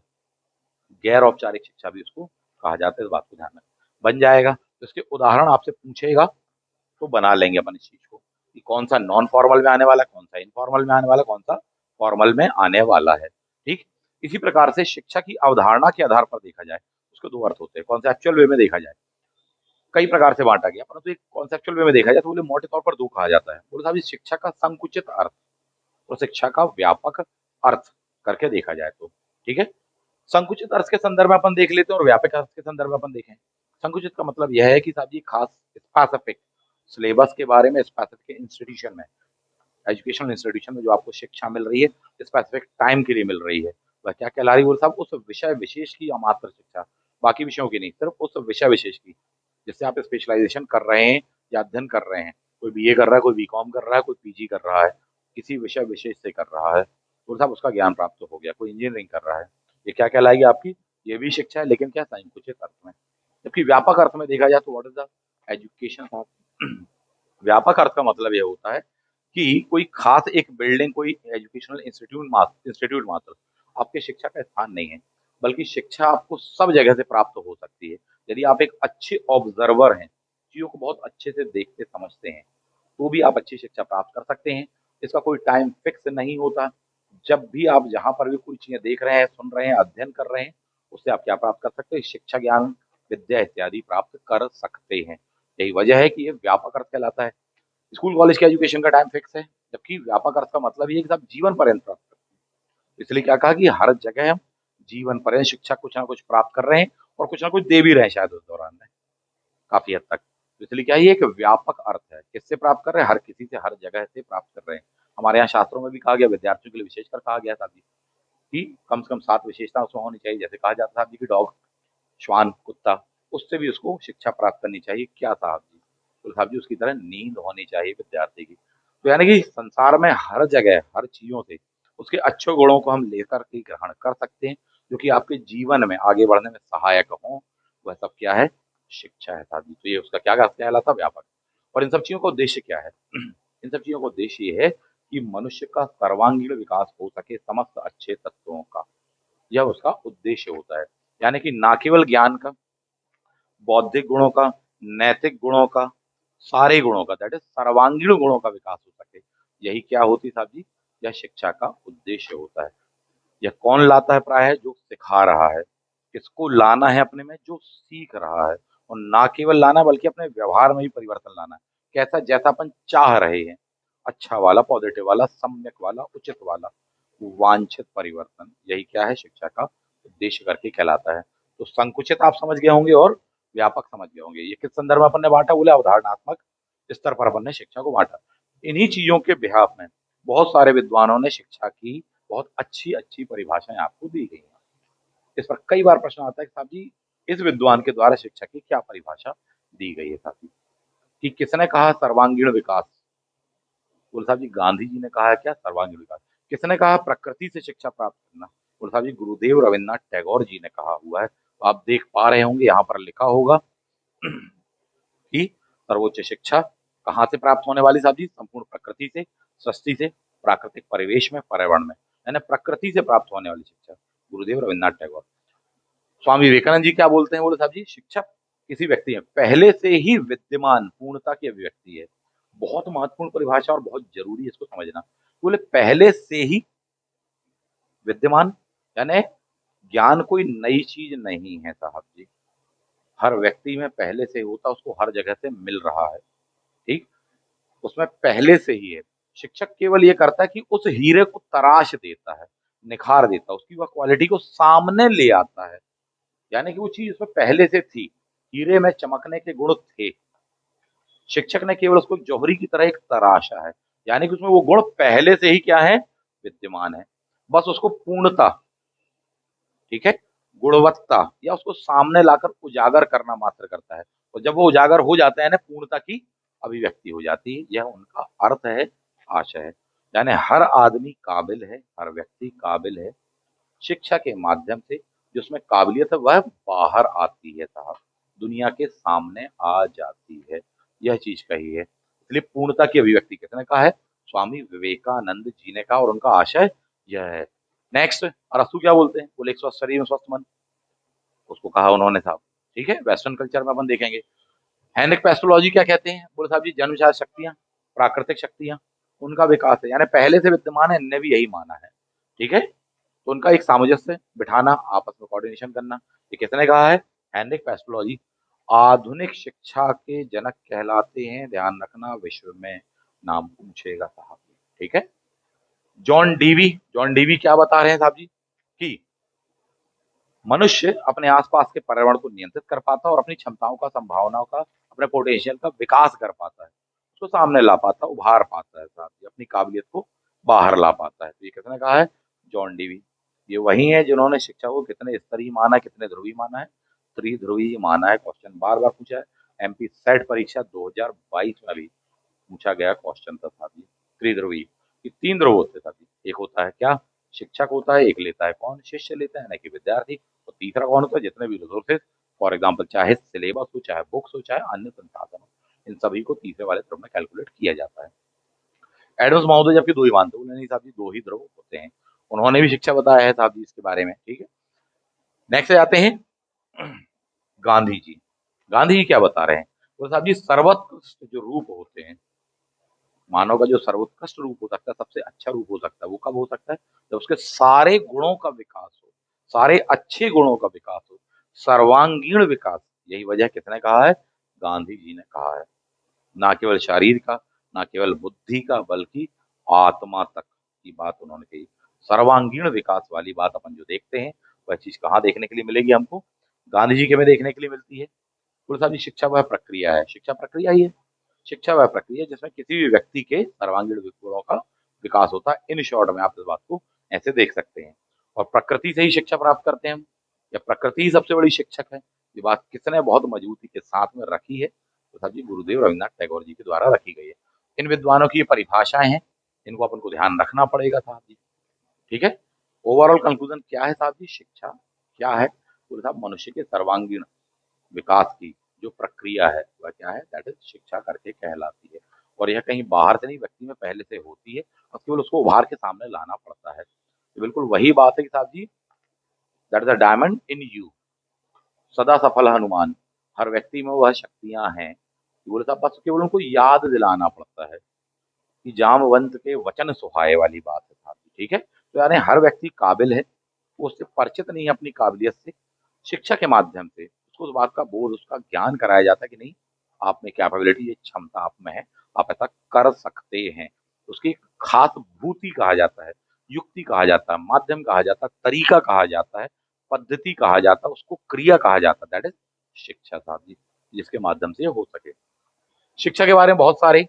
गैर औपचारिक शिक्षा भी उसको कहा जाता है। इस बात को ध्यान में बन जाएगा। तो इसके उदाहरण आपसे पूछेगा तो बना लेंगे अपन इस चीज को कि कौन सा नॉन फॉर्मल में आने वाला है, कौन सा इनफॉर्मल में आने वाला है, कौन सा फॉर्मल में आने वाला है। ठीक, इसी प्रकार से शिक्षा की अवधारणा के आधार पर देखा जाए, उसके दो अर्थ होते हैं। कॉन्सेप्चुअल वे में देखा जाए, कई प्रकार से बांटा गया, परंतु एक कॉन्सेप्चुअल वे में देखा जाए तो बोले मोटे तौर पर दो कहा जाता है। बोले साहब इस शिक्षा का संकुचित अर्थ और शिक्षा का व्यापक अर्थ करके देखा जाए तो। ठीक है, संकुचित अर्थ के संदर्भ में अपन देख लेते हैं और व्यापक अर्थ के संदर्भ में अपन देखें। संकुचित का मतलब यह है कि साहब जी खास स्पेसिफिक सिलेबस के बारे में, स्पेसिफिक इंस्टीट्यूशन में, एजुकेशनल इंस्टीट्यूशन में जो आपको शिक्षा मिल रही है, स्पेसिफिक टाइम के लिए मिल रही है, वह क्या कहला रही है, बोले साहब उस विषय विशेष की अमात्र शिक्षा, बाकी विषयों की नहीं, सिर्फ उस विषय विशेष की, जिससे आप स्पेशलाइजेशन कर रहे हैं या अध्ययन कर रहे हैं। कोई बीए कर रहा है, कोई बीकॉम कर रहा है, कोई पीजी कर रहा है, किसी विषय विशेष से कर रहा है, बोले साहब उसका ज्ञान प्राप्त हो गया। कोई इंजीनियरिंग कर रहा है, ये क्या कहलाएगी आपकी, ये भी शिक्षा है, लेकिन क्या संकुचित अर्थ में। जबकि व्यापक अर्थ में देखा जाए तो what is the education of, व्यापक अर्थ का मतलब ये होता है कि कोई खास एक बिल्डिंग, कोई एजुकेशनल इंस्टीट्यूट मात्र आपके शिक्षा का स्थान नहीं है, बल्कि शिक्षा आपको सब जगह से प्राप्त हो सकती है। यदि आप एक अच्छे ऑब्जर्वर हैं, चीजों को बहुत अच्छे से देखते समझते हैं, तो भी आप अच्छी शिक्षा प्राप्त कर सकते हैं। इसका कोई टाइम फिक्स नहीं होता। जब भी आप जहाँ पर भी कोई चीजें देख रहे हैं, सुन रहे हैं, अध्ययन कर रहे हैं, उससे आप क्या प्राप्त कर सकते हैं, शिक्षा, ज्ञान, विद्या इत्यादि प्राप्त कर सकते हैं। यही वजह है कि ये व्यापक अर्थ कहलाता है। स्कूल कॉलेज के एजुकेशन का टाइम फिक्स है, जबकि व्यापक अर्थ का मतलब ये है कि आप जीवन पर्यंत प्राप्त करते हैं। इसलिए क्या कहा कि हर जगह हम जीवन पर्यंत शिक्षा कुछ ना कुछ प्राप्त कर रहे हैं और कुछ ना कुछ दे भी रहे हैं शायद उस दौरान में, काफी हद तक। तो इसलिए क्या है, ये एक व्यापक अर्थ है, किससे प्राप्त कर रहे हैं, हर किसी से, हर जगह से प्राप्त कर रहे हैं। हमारे यहाँ शास्त्रों में भी कहा गया, विद्यार्थियों के लिए विशेषकर कहा गया था कि कम से कम 7 विशेषता उसमें होनी चाहिए। जैसे कहा जाता था कि डॉग, श्वान, कुत्ता, उससे भी उसको शिक्षा प्राप्त करनी चाहिए। क्या साहब जी, तो साहब जी उसकी तरह नींद होनी चाहिए विद्यार्थी की। तो यानी कि संसार में हर जगह, हर चीज़ों से उसके अच्छे गुणों को हम लेकर के ग्रहण कर सकते हैं, जो कि आपके जीवन में आगे बढ़ने में सहायक हों। वह सब क्या है, शिक्षा है साहब जी। तो ये उसका क्या कहलाता, व्यापक। और इन सब चीज़ों का उद्देश्य क्या है? इन सब चीज़ों का उद्देश्य ये है कि मनुष्य का सर्वांगीण विकास हो सके समस्त अच्छे तत्वों का, यह उसका उद्देश्य होता है। यानी कि ना केवल ज्ञान का, बौद्धिक गुणों का, नैतिक गुणों का, सारे गुणों का, दैट इज सर्वांगीण गुणों का विकास हो सके। यही क्या होती साहब जी, यह शिक्षा का उद्देश्य होता है। यह कौन लाता है प्राय, जो सिखा रहा है। किसको लाना है अपने में, जो सीख रहा है। और ना केवल लाना बल्कि अपने व्यवहार में भी परिवर्तन लाना है। कैसा, जैसा अपन चाह रहे हैं, अच्छा वाला, पॉजिटिव वाला, सम्यक वाला, उचित वाला, वांछित परिवर्तन, यही क्या है, शिक्षा का उद्देश्य करके कहलाता है। तो संकुचित आप समझ गए होंगे और व्यापक समझ गए होंगे। ये किस संदर्भ में अपन ने बांटा, बोले अवधारणात्मक स्तर पर अपन ने शिक्षा को बांटा। इन्हीं चीजों के बिहाफ में बहुत सारे विद्वानों ने शिक्षा की बहुत अच्छी अच्छी परिभाषाएं आपको दी गई हैं। इस पर कई बार प्रश्न आता है कि साहब जी इस विद्वान के द्वारा शिक्षा की क्या परिभाषा दी गई है साहब जी, कि किसने कहा सर्वांगीण विकास। बोले साहब जी गांधी जी ने कहा है क्या, सर्वांगीण विकास। किसने कहा प्रकृति से शिक्षा प्राप्त करना। बोले साहब जी गुरुदेव रविन्द्रनाथ टैगोर जी ने कहा हुआ है। तो आप देख पा रहे होंगे यहाँ पर लिखा होगा कि सर्वोच्च शिक्षा कहाँ से प्राप्त होने वाली साहब जी, संपूर्ण प्रकृति से, सृष्टि से, प्राकृतिक परिवेश में, पर्यावरण में, यानी प्रकृति से प्राप्त होने वाली शिक्षा, गुरुदेव रविन्द्रनाथ टैगोर। स्वामी विवेकानंद जी क्या बोलते हैं, बोले साहब जी शिक्षा किसी व्यक्ति में पहले से ही विद्यमान पूर्णता की अभिव्यक्ति है। बहुत महत्वपूर्ण परिभाषा और बहुत जरूरी है इसको समझना। बोले पहले से ही विद्यमान यानी ज्ञान कोई नई चीज नहीं है साहब जी, हर व्यक्ति में पहले से होता, उसको हर जगह से मिल रहा है। ठीक, उसमें पहले से ही है। शिक्षक केवल ये करता है कि उस हीरे को तराश देता है, निखार देता है, उसकी वह क्वालिटी को सामने ले आता है, यानी कि वो चीज उसमें पहले से थी, हीरे में चमकने के गुण थे, शिक्षक ने केवल उसको जौहरी की तरह एक तराशा है, यानी कि उसमें वो गुण पहले से ही क्या है, विद्यमान है, बस उसको पूर्णता, ठीक है, गुणवत्ता या उसको सामने लाकर उजागर करना मात्र करता है, और जब वो उजागर हो जाता है ना, पूर्णता की अभिव्यक्ति हो जाती है, यह उनका अर्थ है, आशय है। यानी हर आदमी काबिल है, हर व्यक्ति काबिल है, शिक्षा के माध्यम से जो उसमें काबिलियत है वह बाहर आती है साहब, दुनिया के सामने आ जाती है, यह चीज कही है। इसलिए पूर्णता की अभिव्यक्ति किसने कहा है, स्वामी विवेकानंद जी ने कहा, और उनका आशय यह है। नेक्स्ट, अरस्तु क्या बोलते हैं, बोले एक स्वस्थ शरीर में स्वस्थ मन, उसको कहा उन्होंने साहब, ठीक है, वेस्टर्न कल्चर में अपन देखेंगे। हेनरिक पेस्टोलॉजी क्या कहते हैं, बोले साहब जी जन्मजात शक्तियां, प्राकृतिक शक्तियां, उनका विकास है, यानी पहले से विद्यमान है, इनने भी यही माना है, ठीक है, तो उनका एक सामंजस्य बिठाना, आपस में कोऑर्डिनेशन करना, ये किसने कहा है, हेनरिक पेस्टोलॉजी। आधुनिक शिक्षा के जनक कहलाते हैं, ध्यान रखना, विश्व में नाम पूछेगा साहब, ठीक है। जॉन डीवी क्या बता रहे हैं साहब जी, कि मनुष्य अपने आसपास के पर्यावरण को नियंत्रित कर पाता है और अपनी क्षमताओं का, संभावनाओं का, अपने पोटेंशियल का विकास कर पाता है, उसको सामने ला पाता है, उभार पाता है साहब जी, अपनी काबिलियत को बाहर ला पाता है, तो ये किसने कहा है, जॉन डीवी। ये वही है जिन्होंने शिक्षा को कितने स्तरीय माना है, कितने ध्रुवीय माना है, त्रिध्रुवीय माना है, क्वेश्चन बार बार पूछा है, एमपी सेट परीक्षा 2022 में भी पूछा गया क्वेश्चन था साहब जी, त्रिध्रुवीय, ये तीन ध्रुव होते हैं साहब जी, एक होता है क्या, शिक्षक होता है, एक लेता है कौन, शिष्य लेता है यानी कि विद्यार्थी, और तीसरा कौन होता है, जितने भी रिसोर्सेज, फॉर एग्जाम्पल चाहे सिलेबस हो, चाहे बुक्स हो, चाहे अन्य संसाधन हो, इन सभी को तीसरे वाले ध्रुव में कैलकुलेट किया जाता है। एडम्स महोदय जबकि दो ही मानते, बोले नहीं साहब जी दो ही ध्रुव होते हैं, उन्होंने भी शिक्षा बताया है साहब जी इसके बारे में, ठीक है। नेक्स्ट जाते हैं गांधी जी। गांधी जी क्या बता रहे हैं, तो साहब जी सर्वोत्कृष्ट जो रूप होते हैं, मानव का जो सर्वोत्कृष्ट रूप हो सकता है, सबसे अच्छा रूप हो सकता है, वो कब हो सकता है, जब उसके सारे गुणों का विकास हो, सारे अच्छे गुणों का विकास हो, सर्वांगीण विकास, यही वजह किसने कहा है, गांधी जी ने कहा है, ना केवल शरीर का, ना केवल बुद्धि का, बल्कि आत्मा तक की बात उन्होंने कही। सर्वांगीण विकास वाली बात अपन जो देखते हैं, वह चीज कहाँ देखने के लिए मिलेगी हमको, गांधी जी के में देखने के लिए मिलती है। गुरु साहब जी शिक्षा वह प्रक्रिया है, शिक्षा प्रक्रिया ही है, शिक्षा वह प्रक्रिया है जिसमें किसी भी व्यक्ति के सर्वांगीण गुणों का विकास होता है, इन शॉर्ट में आप इस बात को ऐसे देख सकते हैं। और प्रकृति से ही शिक्षा प्राप्त करते हैं हम, या प्रकृति ही सबसे बड़ी शिक्षक है, ये बात किसने बहुत मजबूती के साथ में रखी है, तो साहब जी गुरुदेव रविन्द्रनाथ टैगोर जी के द्वारा रखी गई है। इन विद्वानों की ये परिभाषाएं हैं, इनको अपन को ध्यान रखना पड़ेगा साहब जी, ठीक है। ओवरऑल कंक्लूजन क्या है साहब जी, शिक्षा क्या है, बोले साहब मनुष्य के सर्वांगीण विकास की जो प्रक्रिया है वह क्या है, दैट इज शिक्षा करके कहलाती है, और यह कहीं बाहर से नहीं, व्यक्ति में पहले से होती है, और केवल उसको उभार के सामने लाना पड़ता है। तो बिल्कुल वही बात है कि साहब ji, that is the diamond in you, सदा सफल हनुमान, हर व्यक्ति में वह शक्तियां हैं, बोले साहब बस केवल उनको याद दिलाना पड़ता है, कि जामवंत के वचन सुहाए वाली बात है साहब जी, ठीक है। तो यानी हर व्यक्ति काबिल है, वो उससे परिचित नहीं है अपनी काबिलियत से, शिक्षा के माध्यम से उसको उस बात का बोध, उसका ज्ञान कराया जाता है कि नहीं, आप में कैपेबिलिटी, ये क्षमता आप में है, आप ऐसा कर सकते हैं, उसकी खास भूति कहा जाता है, युक्ति कहा जाता है, माध्यम कहा जाता है, तरीका कहा जाता है, पद्धति कहा जाता है, उसको क्रिया कहा जाता है, दैट इज शिक्षा साहब जी, जिसके माध्यम से ये हो सके। शिक्षा के बारे में बहुत सारे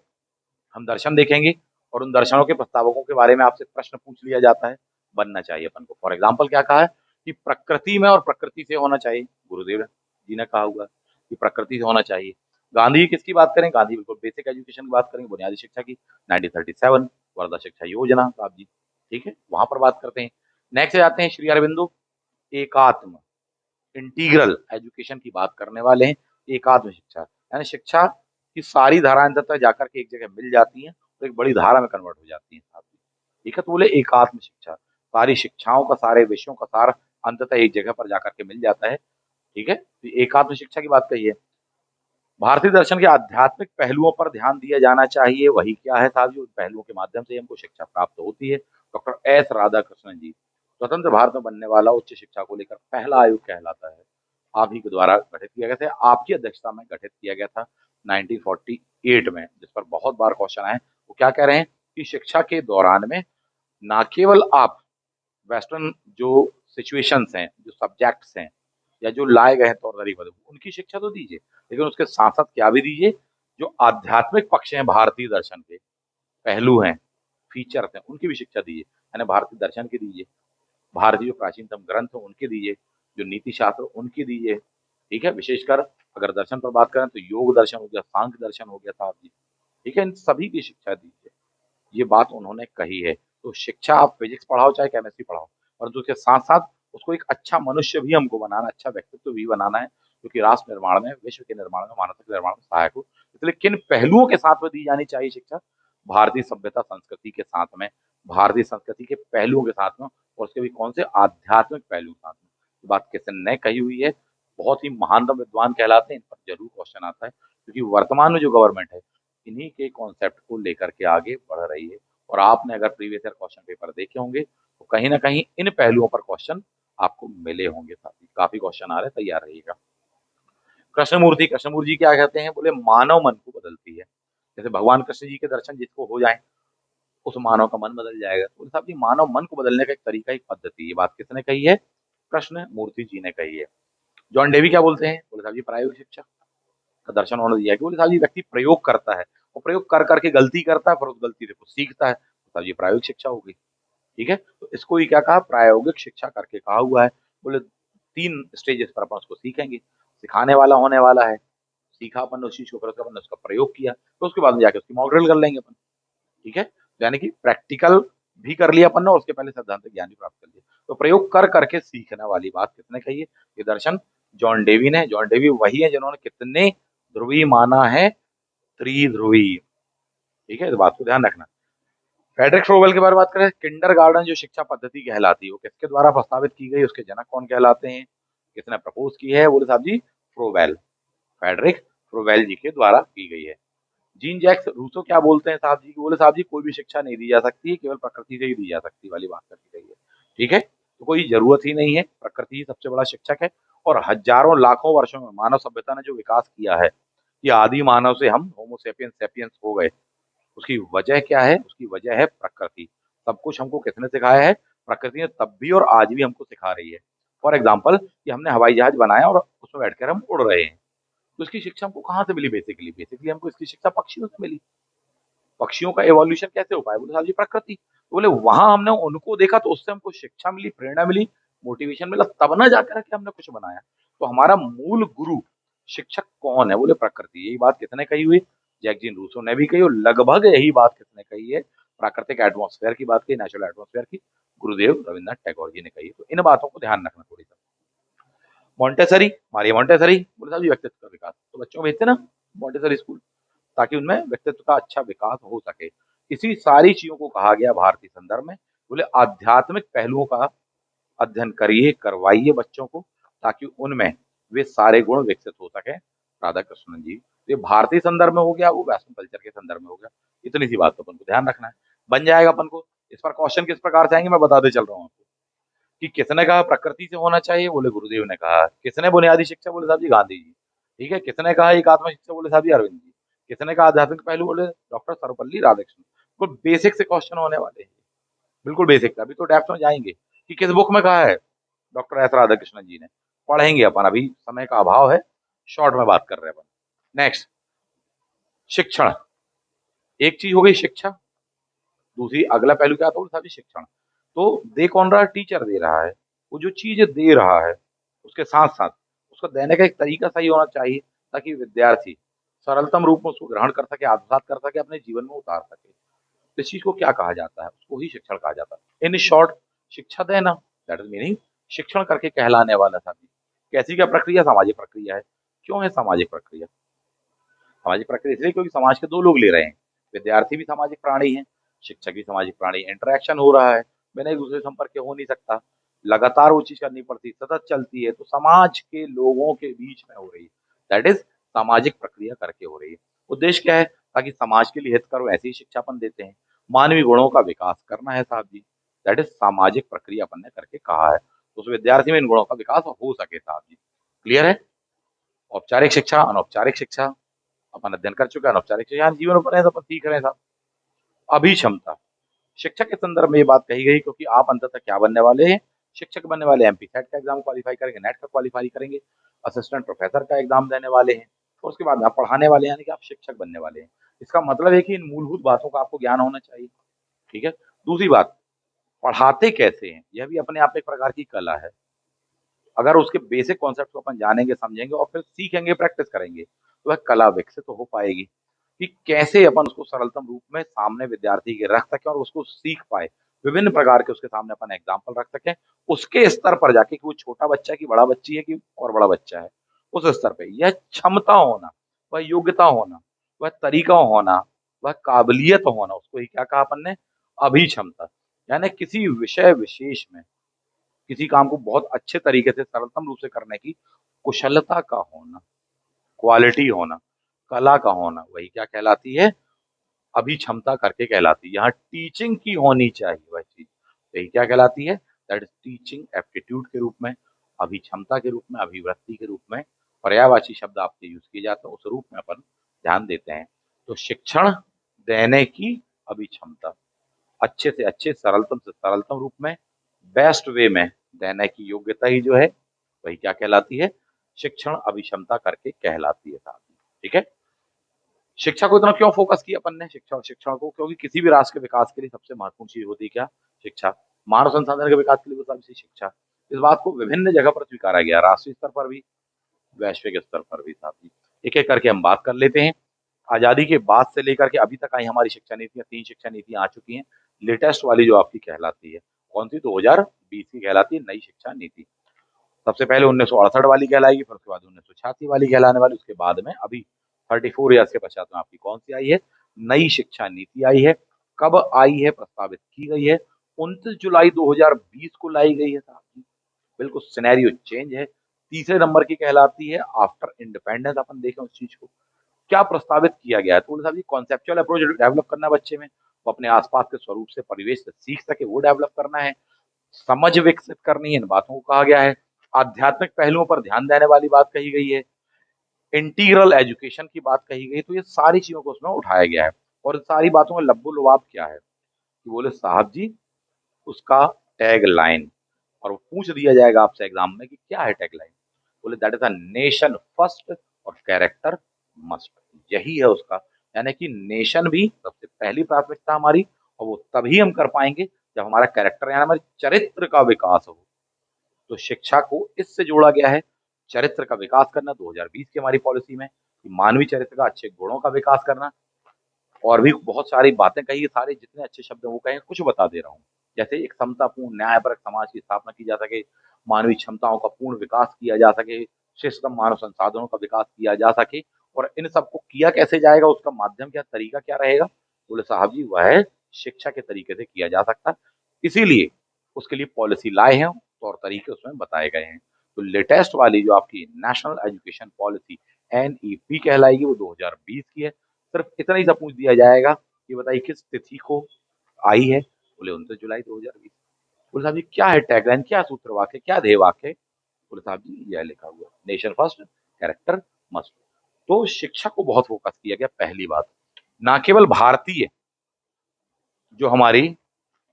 हम दर्शन देखेंगे, और उन दर्शनों के प्रस्तावकों के बारे में आपसे प्रश्न पूछ लिया जाता है, बनना चाहिए अपन को। फॉर एग्जाम्पल क्या कहा है, कि प्रकृति में और प्रकृति से होना चाहिए, गुरुदेव जी ने कहा हुआ कि प्रकृति से होना चाहिए। गांधी किसकी बात करें, गांधी बिल्कुल बेसिक एजुकेशन की बात करेंगे, बुनियादी शिक्षा की, 1937 वर्धा शिक्षा योजना साहब जी, ठीक है, वहां पर बात करते हैं। नेक्स्ट आते हैं श्री अरविंदो, एकात्म, इंटीग्रल एजुकेशन की बात करने वाले हैं, एकात्म शिक्षा, यानी शिक्षा की सारी धाराएं अंततः जाकर के एक जगह मिल जाती हैं, तो एक बड़ी धारा में कन्वर्ट हो जाती हैं साहब जी, ठीक है। तो बोले एकात्म शिक्षा, सारी शिक्षाओं का, सारे विषयों का सार अंततः एक जगह पर जाकर के मिल जाता है, ठीक है, तो एकात्म शिक्षा की बात कही है। भारतीय दर्शन के आध्यात्मिक पहलुओं पर ध्यान दिया जाना चाहिए, वही क्या है साहब जी, उन पहलुओं के माध्यम से हमको शिक्षा प्राप्त होती है। डॉक्टर एस राधाकृष्णन जी, स्वतंत्र भारत में बनने वाला उच्च शिक्षा को लेकर पहला आयोग कहलाता है। आप ही के द्वारा गठित किया गया था, आपकी अध्यक्षता में गठित किया गया था 1948 में, जिस पर बहुत बार क्वेश्चन आए। वो क्या कह रहे हैं कि शिक्षा के दौरान में ना केवल आप वेस्टर्न जो सिचुएशंस हैं, जो सब्जेक्ट्स हैं या जो लाए गए हैं तौर तरीके उनकी शिक्षा तो दीजिए, लेकिन उसके साथ साथ क्या भी दीजिए, जो आध्यात्मिक पक्ष हैं भारतीय दर्शन के, पहलू हैं, फीचर्स हैं, उनकी भी शिक्षा दीजिए। यानी भारतीय दर्शन की दीजिए, भारतीय जो प्राचीनतम ग्रंथ हो उनके दीजिए, जो नीति शास्त्र उनकी दीजिए। ठीक है, विशेषकर अगर दर्शन पर बात करें तो योग दर्शन हो गया, सांख्य दर्शन हो गया साहब जी। ठीक है, इन सभी की शिक्षा दीजिए, ये बात उन्होंने कही है। तो शिक्षा आप फिजिक्स पढ़ाओ चाहे केमिस्ट्री पढ़ाओ, परंतु उसके साथ साथ उसको एक अच्छा मनुष्य भी हमको बनाना, अच्छा व्यक्तित्व भी बनाना है, क्योंकि राष्ट्र निर्माण में, विश्व के निर्माण में, मानवता के निर्माण में सहायक हो। इसलिए किन पहलुओं के साथ में दी जानी चाहिए शिक्षा? भारतीय सभ्यता संस्कृति के साथ में, भारतीय संस्कृति के पहलुओं के साथ में, और उसके भी कौन से आध्यात्मिक पहलू साथ में। ये बात किसने कही हुई है? बहुत ही महानतम विद्वान कहलाते हैं, इन पर जरूर क्वेश्चन आता है, क्योंकि वर्तमान में जो गवर्नमेंट है इन्हीं के कॉन्सेप्ट को लेकर के आगे बढ़ रही है। और आपने अगर प्रीवियस ईयर क्वेश्चन पेपर देखे होंगे तो कहीं ना कहीं इन पहलुओं पर क्वेश्चन आपको मिले होंगे, साथी काफी क्वेश्चन आ रहे हैं, तैयार रहिएगा। कृष्णमूर्ति, कृष्णमूर्ति जी क्या कहते हैं? बोले मानव मन को बदलती है। जैसे भगवान कृष्ण जी के दर्शन जिसको हो जाए उस मानव का मन बदल जाएगा। तो बोले साहब जी मानव मन को बदलने का एक तरीका, एक पद्धति, ये बात किसने कही है? कृष्ण मूर्ति जी ने कही है। जॉन डेवी क्या बोलते हैं? बोले साहब जी प्रायोगिक शिक्षा का दर्शन उन्होंने दिया है कि बोले साहब जी व्यक्ति प्रयोग करता है और प्रयोग कर करके गलती करता है, फिर उस गलती से कुछ सीखता है, तो साहब ये प्रायोगिक शिक्षा हो गई। ठीक है, तो इसको ही क्या कहा? प्रायोगिक शिक्षा करके कहा हुआ है। बोले 3 स्टेजेस पर अपन उसको सीखेंगे। सिखाने वाला होने वाला है, सीखा अपन ने उस चीज को, फिर उसका अपन ने उसका प्रयोग किया, तो उसके बाद में जाके उसकी मॉक ड्रिल कर लेंगे अपन। ठीक है, तो यानी कि प्रैक्टिकल भी कर लिया अपन ने और उसके पहले सैद्धांतिक ज्ञान भी प्राप्त कर लिया। तो प्रयोग कर करके सीखने वाली बात किसने कही है? ये दर्शन जॉन डेवी ने। जॉन डेवी वही है जिन्होंने कितने ध्रुवी माना है? त्रिध्रुवी। ठीक है, इस बात को ध्यान रखना। फ्रेडरिक फ्रोवेल के बारे में बात करें, किंडरगार्टन जो शिक्षा पद्धति कहलाती है वो किसके द्वारा प्रस्तावित की गई, उसके जनक कौन कहलाते हैं, किसने प्रपोज की है? बोले साहब जी फ्रोवेल, फ्रेडरिक फ्रोवेल जी के द्वारा की गई है। जीन जैक्स रूसो क्या बोलते हैं साहब जी? बोले साहब जी कोई भी शिक्षा नहीं दी जा सकती है, केवल प्रकृति से ही दी जा सकती वाली बात करती गई है। ठीक है, तो कोई जरूरत ही नहीं है, प्रकृति ही सबसे बड़ा शिक्षक है। और हजारों लाखों वर्षों में मानव सभ्यता ने जो विकास किया है, कि आदि मानव से हम होमोसेपियंस सेपियंस हो गए, उसकी वजह क्या है? उसकी वजह है प्रकृति। सब कुछ हमको किसने सिखाया है? प्रकृति ने तब भी और आज भी हमको सिखा रही है। फॉर एग्जाम्पल कि हमने हवाई जहाज बनाया और उसमें बैठकर हम उड़ रहे हैं, तो इसकी शिक्षा हमको कहाँ से मिली? बेसिकली बेसिकली हमको इसकी शिक्षा पक्षियों से मिली। पक्षियों का एवोल्यूशन कैसे हो पाया? बोले साहब जी प्रकृति। तो बोले वहां हमने उनको देखा तो उससे हमको शिक्षा मिली, प्रेरणा मिली, मोटिवेशन मिला, तब ना जाकर के हमने कुछ बनाया। तो हमारा मूल गुरु शिक्षक कौन है? बोले प्रकृति। यही बात किसने कही हुई? जैक जीन रूसो ने भी कही, और लगभग यही बात किसने कही है? प्राकृतिक एटमॉस्फेयर की बात की, नेचुरल एटमॉस्फेयर की, गुरुदेव रविन्द्रनाथ टैगोर जी ने कही। तो इन बातों को ध्यान रखना थोड़ी सा। मॉन्टेसरी, मारिया मॉन्टेसरी, बोले साहब जी व्यक्तित्व का विकास, तो बच्चों को भेजते ना मॉन्टेसरी स्कूल, ताकि उनमें व्यक्तित्व का अच्छा विकास हो सके। इसी सारी चीजों को कहा गया भारतीय संदर्भ में। बोले आध्यात्मिक पहलुओं का अध्ययन करिए, करवाइए बच्चों को, ताकि उनमें वे सारे गुण विकसित हो सके। राधा कृष्णन जी, ये भारतीय संदर्भ में हो गया, वो वेस्टर्न कल्चर के संदर्भ में हो गया। इतनी सी बात तो अपन को ध्यान रखना है, बन जाएगा अपन को। इस पर क्वेश्चन किस प्रकार से आएंगे मैं बताते चल रहा हूँ आपको। कि किसने कहा प्रकृति से होना चाहिए? बोले गुरुदेव ने कहा। किसने बुनियादी शिक्षा? बोले साहब जी गांधी जी। ठीक है, किसने कहा एकात्म शिक्षा? बोले साहब जी अरविंद जी। किसने कहा आध्यात्मिक पहलू? बोले डॉक्टर सर्वपल्ली राधाकृष्णन। बिल्कुल बेसिक से क्वेश्चन होने वाले हैं, बिल्कुल बेसिक से। अभी तो डेप्थ में जाएंगे कि किस बुक में कहा है, डॉक्टर एस राधाकृष्णन जी ने। पढ़ेंगे अपन, अभी समय का अभाव है, शॉर्ट में बात कर रहे हैं अपन। नेक्स्ट, शिक्षण। एक चीज हो गई शिक्षा, दूसरी अगला पहलू क्या था? बोले साहब जी शिक्षण। तो दे कौन रहा है? टीचर दे रहा है। वो जो चीज दे रहा है उसके साथ साथ उसको देने का एक तरीका सही होना चाहिए, ताकि विद्यार्थी सरलतम रूप में उसको ग्रहण कर सके, आत्मसात कर सके, अपने जीवन में उतार सके। तो इस चीज को क्या कहा जाता है? उसको ही शिक्षण कहा जाता है। इन शॉर्ट, शिक्षा देना, दैट इज मीनिंग शिक्षण करके कहलाने वाला था। कैसी क्या प्रक्रिया? सामाजिक प्रक्रिया है। क्यों है सामाजिक प्रक्रिया? सामाजिक प्रक्रिया इसलिए क्योंकि समाज के दो लोग ले रहे हैं, विद्यार्थी भी सामाजिक प्राणी है, शिक्षक भी सामाजिक प्राणी। इंटरेक्शन हो रहा है, बिना एक दूसरे संपर्क के हो नहीं सकता, लगातार वो चीज करनी पड़ती, सतत चलती है, तो समाज के लोगों के बीच में हो रही है, दैट इज सामाजिक प्रक्रिया करके हो रही है। उद्देश्य क्या है? ताकि समाज के लिए हित करो, ऐसी शिक्षापन देते हैं। मानवीय गुणों का विकास करना है साहब जी, दैट इज सामाजिक प्रक्रिया अपन ने करके कहा है। तो उस विद्यार्थी में इन गुणों का विकास हो सके साहब जी। क्लियर है? औपचारिक शिक्षा, अनौपचारिक शिक्षा अपन अध्ययन कर चुके हैं। अनौपचारिक शिक्षा जीवन पर है तो अपन सीख रहे हैं साहब। अभिक्षमता, शिक्षक के संदर्भ में ये बात कही गई क्योंकि आप अंततः क्या बनने वाले हैं? शिक्षक बनने वाले हैं। एमपी सेट का एग्जाम क्वालिफाई करेंगे, नेट का क्वालिफाई करेंगे, असिस्टेंट प्रोफेसर का एग्जाम देने वाले हैं, और उसके बाद आप पढ़ाने वाले हैं, यानी कि आप शिक्षक बनने वाले हैं। इसका मतलब है कि इन मूलभूत बातों का आपको ज्ञान होना चाहिए। ठीक है। दूसरी बात, पढ़ाते कैसे हैं, यह भी अपने आप में एक प्रकार की कला है। अगर उसके बेसिक कॉन्सेप्ट को अपन जानेंगे, समझेंगे और फिर सीखेंगे, प्रैक्टिस करेंगे, तो वह कला विकसित तो हो पाएगी कि कैसे अपन उसको सरलतम रूप में सामने विद्यार्थी के रख सकें और उसको सीख पाए। विभिन्न प्रकार के उसके सामने अपन एग्जाम्पल रख सकें, उसके स्तर पर जाके कि वो छोटा बच्चा है कि बड़ा बच्ची है कि और बड़ा बच्चा है, उस स्तर पे यह क्षमता होना, वह योग्यता होना, वह तरीका होना, वह काबिलियत होना, उसको ही क्या कहा अपन ने? अभिक्षमता। यानी किसी विषय विशेष में किसी काम को बहुत अच्छे तरीके से सरलतम रूप से करने की कुशलता का होना, क्वालिटी होना, कला का होना, वही क्या कहलाती है? अभिक्षमता करके कहलाती है। यहाँ टीचिंग की होनी चाहिए वह चीज, यही क्या कहलाती है? दैट इज टीचिंग एप्टीट्यूड के रूप में, अभिक्षमता के रूप में, अभिवृत्ति के रूप में पर्यायवाची शब्द आपके यूज किए जाते हैं, उस रूप में अपन ध्यान देते हैं। तो शिक्षण देने की अभिक्षमता, अच्छे से अच्छे, सरलतम से सरलतम रूप में, बेस्ट वे में देने की योग्यता ही जो है वही क्या कहलाती है? शिक्षण अभिक्षमता करके कहलाती है साहब। ठीक है। शिक्षा को इतना क्यों फोकस किया अपन ने? शिक्षा और शिक्षण को, क्योंकि किसी भी राष्ट्र के विकास के लिए सबसे महत्वपूर्ण चीज होती है क्या? शिक्षा। मानव संसाधन के विकास के लिए होता है शिक्षा। इस बात को विभिन्न जगह पर स्वीकारा गया, राष्ट्रीय स्तर पर भी, वैश्विक स्तर पर भी साथी। एक एक करके हम बात कर लेते हैं। आजादी के बाद से लेकर के अभी तक आई हमारी शिक्षा नीतियां, 3 शिक्षा नीतियां आ चुकी हैं। लेटेस्ट वाली जो आपकी कहलाती है, कौन सी? 2020 की कहलाती है नई शिक्षा नीति। सबसे पहले 1968 वाली कहलाएगी, फिर उसके बाद 1986 वाली कहलाने वाली, उसके बाद में अभी 34 ईयर्स के पश्चात में आपकी कौन सी आई है? नई शिक्षा नीति आई है। कब आई है, प्रस्तावित की गई है? 29 जुलाई 2020 को लाई गई है साहब जी। बिल्कुल सिनेरियो चेंज है। तीसरे नंबर की कहलाती है आफ्टर इंडिपेंडेंस। अपन देखें उस चीज को क्या प्रस्तावित किया गया है, तो साहब जी कॉन्सेप्चुअल अप्रोच डेवलप करना बच्चे में, वो अपने आसपास के स्वरूप से, परिवेश से सीख सके, वो डेवलप करना है। समझ विकसित करनी है, इन बातों को कहा गया है। आध्यात्मिक पहलुओं पर ध्यान देने वाली बात कही गई है। इंटीग्रल एजुकेशन की बात कही गई। तो ये सारी चीजों को उसमें उठाया गया है। और इन सारी बातों में लब्बो लुभाब क्या है कि बोले साहब जी उसका टैग लाइन, और वो पूछ दिया जाएगा आपसे एग्जाम में कि क्या है टैग लाइन, बोले that is a nation first और कैरेक्टर मस्ट। यही है उसका, यानी कि नेशन भी सबसे पहली प्राथमिकता हमारी, और वो तभी हम कर पाएंगे जब हमारा कैरेक्टर यानी हमारे चरित्र का विकास हो। तो शिक्षा को इससे जोड़ा गया है, चरित्र का विकास करना 2020 की हमारी पॉलिसी में, कि मानवीय चरित्र का, अच्छे गुणों का विकास करना। और भी बहुत सारी बातें कही, सारे जितने अच्छे शब्द हैं वो कहे, कुछ बता दे रहा हूँ। जैसे एक समतापूर्ण न्यायपरक समाज की स्थापना की जा सके, मानवीय क्षमताओं का पूर्ण विकास किया जा सके, श्रेष्ठतम मानव संसाधनों का विकास किया जा सके। और इन सबको किया कैसे जाएगा, उसका माध्यम क्या, तरीका क्या रहेगा? बोले साहब जी वह शिक्षा के तरीके से किया जा सकता है, इसीलिए उसके लिए पॉलिसी लाए हैं, तौर तरीके उसमें बताए गए हैं। तो लेटेस्ट वाली जो आपकी नेशनल एजुकेशन पॉलिसी एनईपी कहलाएगी, वो 2020 की है। सिर्फ इतना ही सा पूछ दिया जाएगा कि बताइए किस तिथि को आई है? बोले 29 जुलाई 2020। बोले साहब जी क्या है टैगलाइन, क्या सूत्र वाक्य, क्या ध्येय वाक्य? बोले साहब जी यह लिखा हुआ, नेशन फर्स्ट, कैरेक्टर मस्ट। तो शिक्षा को बहुत फोकस किया गया, पहली बात। ना केवल भारतीय जो हमारी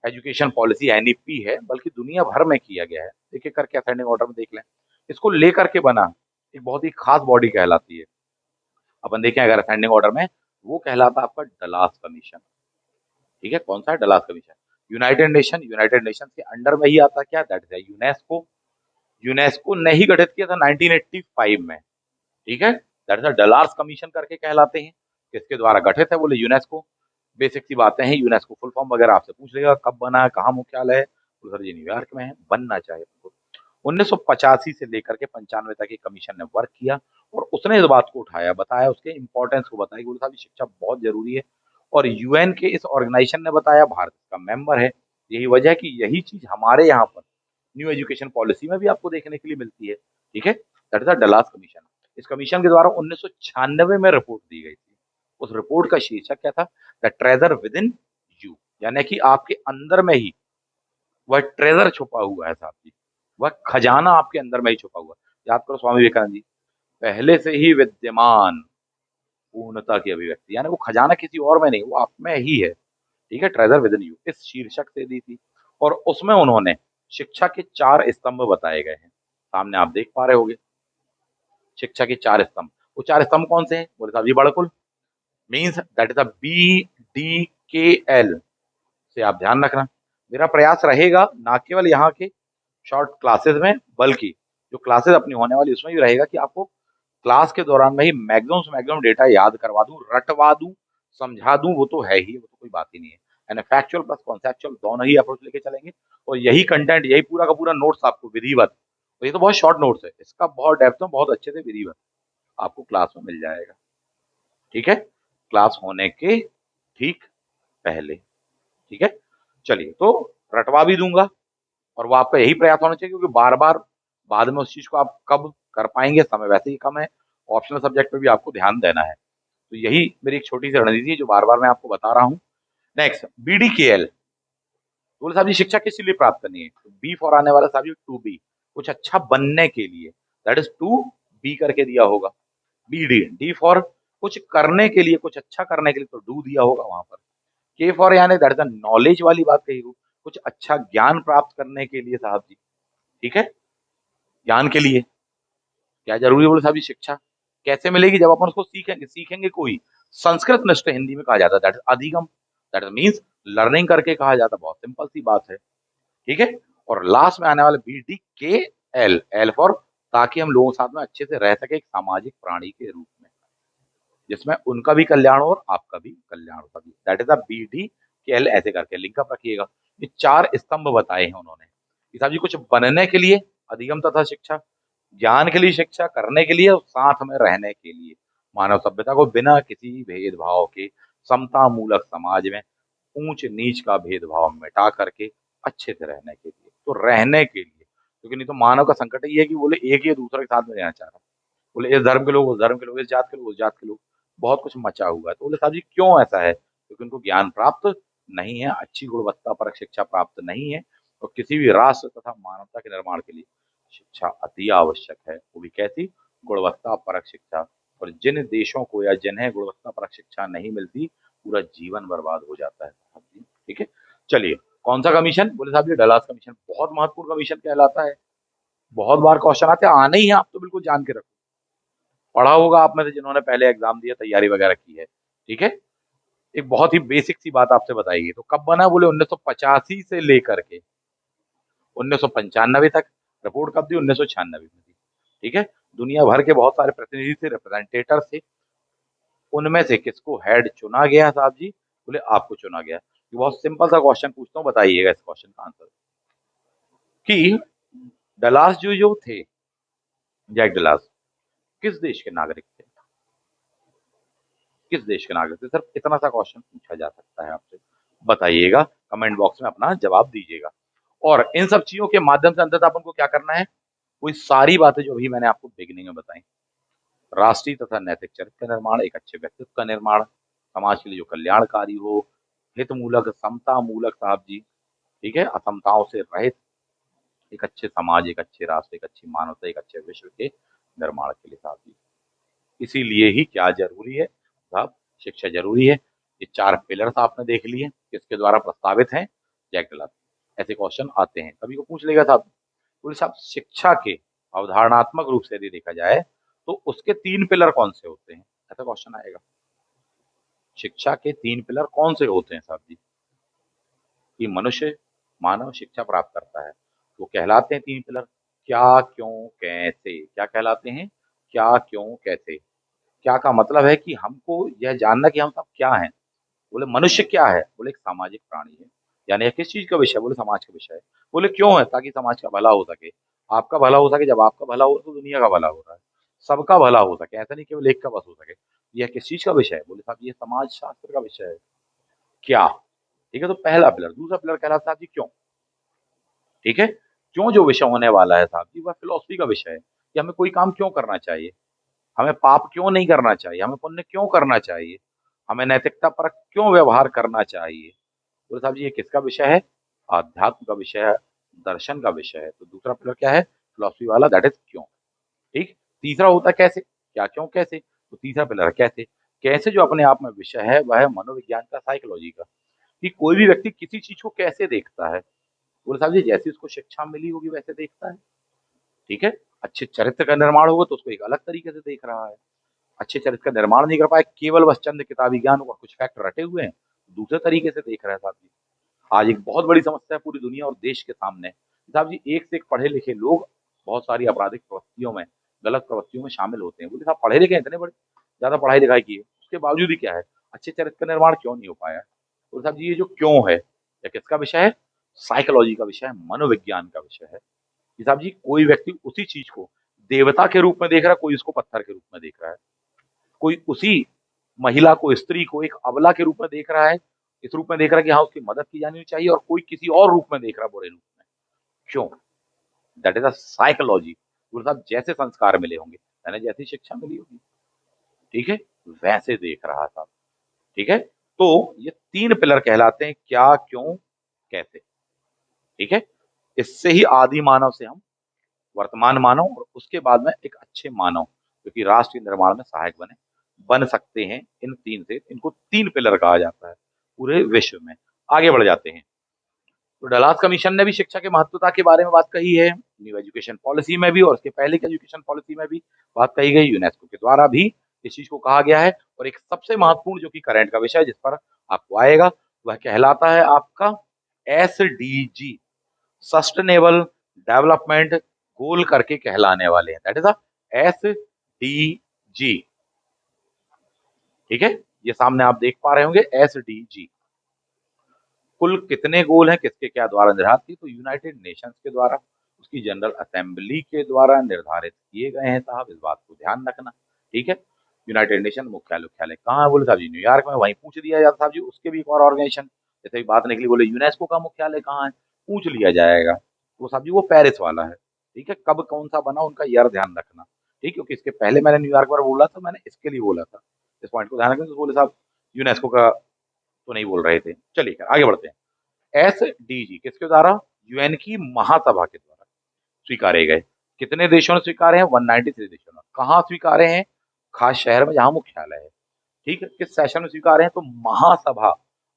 एजुकेशन पॉलिसी एनईपी है, बल्कि दुनिया भर में किया गया है। एक एक करके असेंडिंग ऑर्डर में देख लें। इसको लेकर के बना एक बहुत ही खास बॉडी कहलाती है। अपन देखें अगर असेंडिंग ऑर्डर में, वो कहलाता आपका डलास कमीशन। ठीक है, कौन सा है? Dallas commission. यूनाइटेड नेशन के अंडर में ही आता क्या? दैट है यूनेस्को। यूनेस्को ने ही गठित किया था 1985 में। ठीक है, दैट इज डलास कमीशन करके कहलाते हैं। किसके द्वारा गठित है? बोले यूनेस्को। बेसिक सी बातें हैं, यूनेस्को फुल फॉर्म वगैरह आपसे पूछ लेगा, कब बना है, कहाँ मुख्यालय है, तो सर जी न्यूयॉर्क में है, बनना चाहिए। 1985 से लेकर के 95 तक एक कमीशन ने वर्क किया, और उसने इस बात को उठाया, बताया, उसके इंपॉर्टेंस को बताया कि बोले साहब शिक्षा बहुत जरूरी है। और यूएन के इस ऑर्गेनाइजेशन ने बताया, भारत का मेंबर है। यही वजह है कि यही चीज हमारे यहाँ पर न्यू एजुकेशन पॉलिसी में भी आपको देखने के लिए मिलती है। ठीक है, that is the Dallas commission. इस कमीशन के द्वारा 1996 में रिपोर्ट दी गई थी। उस रिपोर्ट का शीर्षक क्या था? The treasure with in you, यानी कि आपके अंदर में ही वह ट्रेजर छुपा हुआ है साहब जी, वह खजाना आपके अंदर में ही छुपा हुआ है। याद करो स्वामी विवेकानंद जी, पहले से ही विद्यमान पूर्णता की अभिव्यक्ति, यानी वो खजाना किसी और में नहीं, वो आप में ही है। ठीक है, ट्रेजर विद इन यू इस शीर्षक से दी थी। और उसमें उन्होंने शिक्षा के 4 स्तंभ बताए गए हैं, सामने आप देख पा रहे होगे। शिक्षा के 4 स्तंभ, वो 4 स्तंभ कौन से हैं? बोले साहब ji Badkul, means that is a BDKL से आप ध्यान रखना। मेरा प्रयास रहेगा ना केवल यहाँ के शॉर्ट क्लासेस में, बल्कि जो क्लासेस अपनी होने वाली उसमें भी रहेगा कि आपको क्लास के दौरान में ही मैक्सिमम से मैक्सिमम डेटा याद करवा दूं, रटवा दूं, समझा दूं, वो तो है ही, वो तो कोई बात ही नहीं है। यानी फैक्चुअल प्लस कॉन्सेप्चुअल दोनों ही अप्रोच लेके चलेंगे, और यही कंटेंट, यही पूरा का पूरा नोट्स आपको विधिवत, तो ये तो बहुत शॉर्ट नोट्स है, इसका बहुत डेप्थ में बहुत अच्छे से विधिवत आपको क्लास में मिल जाएगा। ठीक है, क्लास होने के ठीक पहले। ठीक है, चलिए, तो रटवा भी दूंगा, और वो आपका यही प्रयास होना चाहिए, क्योंकि बार बार बाद में उस चीज को आप कब कर पाएंगे, समय वैसे ही कम है। ऑप्शनल सब्जेक्ट पे भी आपको ध्यान देना है, तो यही मेरी एक छोटी सी रणनीति है जो बार बार मैं आपको बता रहा हूँ। नेक्स्ट, BDKL, बोले साहब जी शिक्षा किस लिए प्राप्त करनी है? बी फॉर आने वाला साहब जी टू बी, कुछ अच्छा बनने के लिए, दैट इज टू बी करके दिया होगा। BD, डी फॉर कुछ करने के लिए, कुछ अच्छा करने के लिए, तो डू दिया होगा वहां पर। के फॉर यानी दैट इज नॉलेज वाली बात कही हो, कुछ अच्छा ज्ञान प्राप्त करने के लिए साहब जी। ठीक है, ज्ञान के लिए क्या जरूरी है? बोले साहब जी शिक्षा कैसे मिलेगी? जब अपन उसको सीखेंगे, सीखेंगे कोई, संस्कृत निष्ठ हिंदी में कहा जाता है, दैट इज अधिगम, दैट मीन्स लर्निंग करके कहा जाता है, बहुत सिंपल सी बात है। ठीक है, और लास्ट में आने वाला BDKL, एल फॉर ताकि हम लोगों के साथ में अच्छे से रह सके एक सामाजिक प्राणी के रूप में, जिसमें उनका भी कल्याण हो और आपका भी कल्याण हो, दैट इज अ BDKL, ऐसे करके लिंक अप रखिएगा। ये 4 स्तंभ बताए हैं उन्होंने कि साहब जी कुछ बनने के लिए अधिगम तथा शिक्षा, ज्ञान के लिए शिक्षा, करने के लिए और साथ में रहने के लिए मानव सभ्यता को बिना किसी भेदभाव के समता मूलक समाज में ऊंच नीच का भेदभाव मिटा करके अच्छे से रहने के लिए, तो रहने के लिए, क्योंकि नहीं तो मानव का संकट ये है कि बोले एक ही दूसरे के साथ में रहना चाह रहा है, बोले इस धर्म के लोग, उस धर्म के लोग, इस जात के लोग, उस जात के लोग, बहुत कुछ मचा हुआ है। तो बोले साहब जी क्यों ऐसा है? क्योंकि उनको ज्ञान प्राप्त नहीं है, अच्छी गुणवत्ता परक शिक्षा प्राप्त नहीं है, और किसी भी राष्ट्र तथा मानवता के निर्माण के लिए शिक्षा अति आवश्यक है, वो भी कैसी? गुणवत्ता परक शिक्षा। और जिन देशों को या जिन्हें गुणवत्ता परक शिक्षा नहीं मिलती, पूरा जीवन बर्बाद हो जाता है साहब जी। ठीक है, चलिए, कौन सा कमीशन? बोले साहब जी डलास कमीशन, बहुत महत्वपूर्ण कमीशन कहलाता है, बहुत बार क्वेश्चन आते हैं, आने ही है, आप तो बिल्कुल जान के रखो, पढ़ा होगा आप में से जिन्होंने पहले एग्जाम दिया, तैयारी वगैरह की है। ठीक है, एक बहुत ही बेसिक सी बात आपसे बताइए, तो कब बना? बोले 1985 से लेकर के 1995 तक। रिपोर्ट कब दी? 1996 में दी। ठीक है, दुनिया भर के बहुत सारे प्रतिनिधि थे, रिप्रेजेंटेटर थे, उनमें से किसको हेड चुना गया साहब जी? बोले आपको चुना गया। ये बहुत सिंपल सा क्वेश्चन पूछता हूँ, बताइएगा इस क्वेश्चन का आंसर, कि डलास जो थे, जैक डलास, किस देश के नागरिक थे? किस देश के नागरिक थे? सिर्फ इतना सा क्वेश्चन पूछा जा सकता है आपसे, बताइएगा, कमेंट बॉक्स में अपना जवाब दीजिएगा। और इन सब चीजों के माध्यम से अंततः अपन को क्या करना है? वही सारी बातें जो अभी मैंने आपको बिगिनिंग में बताई, राष्ट्रीय तथा नैतिक चरित्र का निर्माण, एक अच्छे व्यक्तित्व का निर्माण, समाज के लिए जो कल्याणकारी हो, हित मूलक, समता मूलक साहब जी, ठीक है, असमताओं से रहित एक अच्छे समाज, एक अच्छे राष्ट्र, एक अच्छी मानवता, एक अच्छे विश्व के निर्माण के लिए साहब जी। इसीलिए ही क्या जरूरी है साहब? शिक्षा जरूरी है। ये 4 पिलर्स आपने देख लिए, किसके द्वारा प्रस्तावित हैं? Jack Dallas. ऐसे क्वेश्चन आते हैं, कभी को पूछ लेगा साहब। बोले साहब शिक्षा के अवधारणात्मक रूप से यदि देखा जाए, तो उसके 3 पिलर कौन से होते हैं? ऐसा क्वेश्चन आएगा, शिक्षा के 3 पिलर कौन से होते हैं साहब जी? कि मनुष्य, मानव शिक्षा प्राप्त करता है, तो कहलाते हैं 3 पिलर, क्या, क्यों, कैसे। क्या कहलाते हैं? क्या, क्यों, कैसे। क्या का मतलब है कि हमको यह जानना कि हम सब क्या हैं। बोले मनुष्य क्या है? बोले एक सामाजिक प्राणी है। यानी यह किस चीज का विषय? बोले समाज का विषय है। बोले क्यों है? ताकि समाज का भला हो सके, आपका भला हो सके। जब आपका भला हो तो दुनिया का भला हो रहा है, सबका भला हो सके, ऐसा नहीं केवल एक का बस हो सके। यह किस चीज का विषय है? बोले साहब ये समाज शास्त्र का विषय है। क्या? ठीक है, तो पहला पिलर। दूसरा पिलर कहलाता है जी क्यों। ठीक है, क्यों जो विषय होने वाला है साहब जी, वह फिलोसफी का विषय है, कि हमें कोई काम क्यों करना चाहिए, हमें पाप क्यों नहीं करना चाहिए, हमें पुण्य क्यों करना चाहिए, हमें नैतिकता पर क्यों व्यवहार करना चाहिए। बोले साहब जी ये किसका विषय है? आध्यात्म का विषय है, दर्शन का विषय है। तो दूसरा पिलर क्या है फिलॉसफी वाला, दैट इज क्यों। ठीक। तीसरा होता है कैसे, क्या क्यों कैसे। तो तीसरा पिलर है कैसे। कैसे जो अपने आप में विषय है वह है मनोविज्ञान का, साइकोलॉजी का, कि कोई भी व्यक्ति किसी चीज को कैसे देखता है। बोले साहब जी जैसी उसको शिक्षा मिली होगी वैसे देखता है। ठीक है। अच्छे चरित्र का निर्माण होगा तो उसको एक अलग तरीके से देख रहा है। अच्छे चरित्र का निर्माण नहीं कर पाए, केवल बस चंद किताबी ज्ञान और कुछ फैक्ट रटे हुए हैं, दूसरे तरीके से देख रहे हैं साहब जी। आज एक बहुत बड़ी समस्या है पूरी दुनिया और देश के सामने। साहब जी एक से एक पढ़े लिखे लोग बहुत सारी आपराधिक प्रवृत्तियों में, गलत प्रवृत्तियों में शामिल होते हैं। बोले साहब पढ़े लिखे हैं, इतने बड़े ज्यादा पढ़ाई लिखाई की है, उसके बावजूद ही क्या है, अच्छे चरित्र का निर्माण क्यों नहीं हो पाया। बोले साहब जी ये जो क्यों है, या किसका विषय है, साइकोलॉजी का विषय है, मनोविज्ञान का विषय है। कि साहब जी कोई व्यक्ति उसी चीज को देवता के रूप में देख रहा है, कोई उसको पत्थर के रूप में देख रहा है। कोई उसी महिला को, स्त्री को एक अबला के रूप में देख रहा है, इस रूप में देख रहा है कि हाँ उसकी मदद की जानी चाहिए, और कोई किसी और रूप में देख रहा है, बुरे रूप में। क्यों, दैट इज अ साइकोलॉजी। गुरु साहब जैसे संस्कार मिले होंगे, मैंने जैसी शिक्षा मिली होगी, ठीक है, वैसे देख रहा था। ठीक है। तो ये तीन पिलर कहलाते हैं, क्या क्यों कैसे। ठीक है। इससे ही आदि मानव से हम वर्तमान मानव और उसके बाद में एक अच्छे मानव जो कि राष्ट्र के निर्माण में सहायक बन सकते हैं। इन तीन से, इनको तीन पिलर कहा जाता है पूरे विश्व में। आगे बढ़ जाते हैं। तो डलास कमीशन ने भी शिक्षा के महत्वता के बारे में बात कही है, न्यू एजुकेशन पॉलिसी में भी और उसके पहले की एजुकेशन पॉलिसी में भी बात कही गई, यूनेस्को के द्वारा भी इस चीज को कहा गया है। और एक सबसे महत्वपूर्ण जो कि करंट का विषय है जिस पर आपको आएगा, वह कहलाता है आपका SDG, सस्टेनेबल डेवलपमेंट गोल करके कहलाने वाले हैं, दैट इज SDG। ठीक है। ये सामने आप देख पा रहे होंगे SDG। कुल कितने गोल हैं, किसके क्या द्वारा निर्धारित की, तो यूनाइटेड नेशंस के द्वारा, उसकी जनरल असेंबली के द्वारा निर्धारित किए गए हैं साहब, इस बात को ध्यान रखना। ठीक है। यूनाइटेड नेशन मुख्यालय कहाँ है, बोले साहब जी न्यूयॉर्क में, वहीं पूछ दिया जाता साहब जी उसके भी एक और ऑर्गेनाइजेशन, जैसे बात निकली बोले यूनेस्को का मुख्यालय कहाँ है, पूछ लिया जाएगा तो साहब जी वो पेरिस वाला है। ठीक है। कब कौन सा बना उनका यार ध्यान रखना। ठीक, क्योंकि इसके पहले मैंने न्यूयॉर्क पर बोला था, मैंने इसके लिए बोला था, इस पॉइंट को ध्यान रखना। तो बोले साहब यूनेस्को का तो नहीं बोल रहे थे। चलिए आगे बढ़ते हैं। SDG किसके द्वारा, यूएन की महासभा के द्वारा स्वीकारे गए। कितने देशों ने स्वीकारे हैं, 193 देशों ने। कहाँ स्वीकारे हैं, खास शहर में जहां मुख्यालय है। ठीक है। किस सेशन में स्वीकारे हैं, तो महासभा,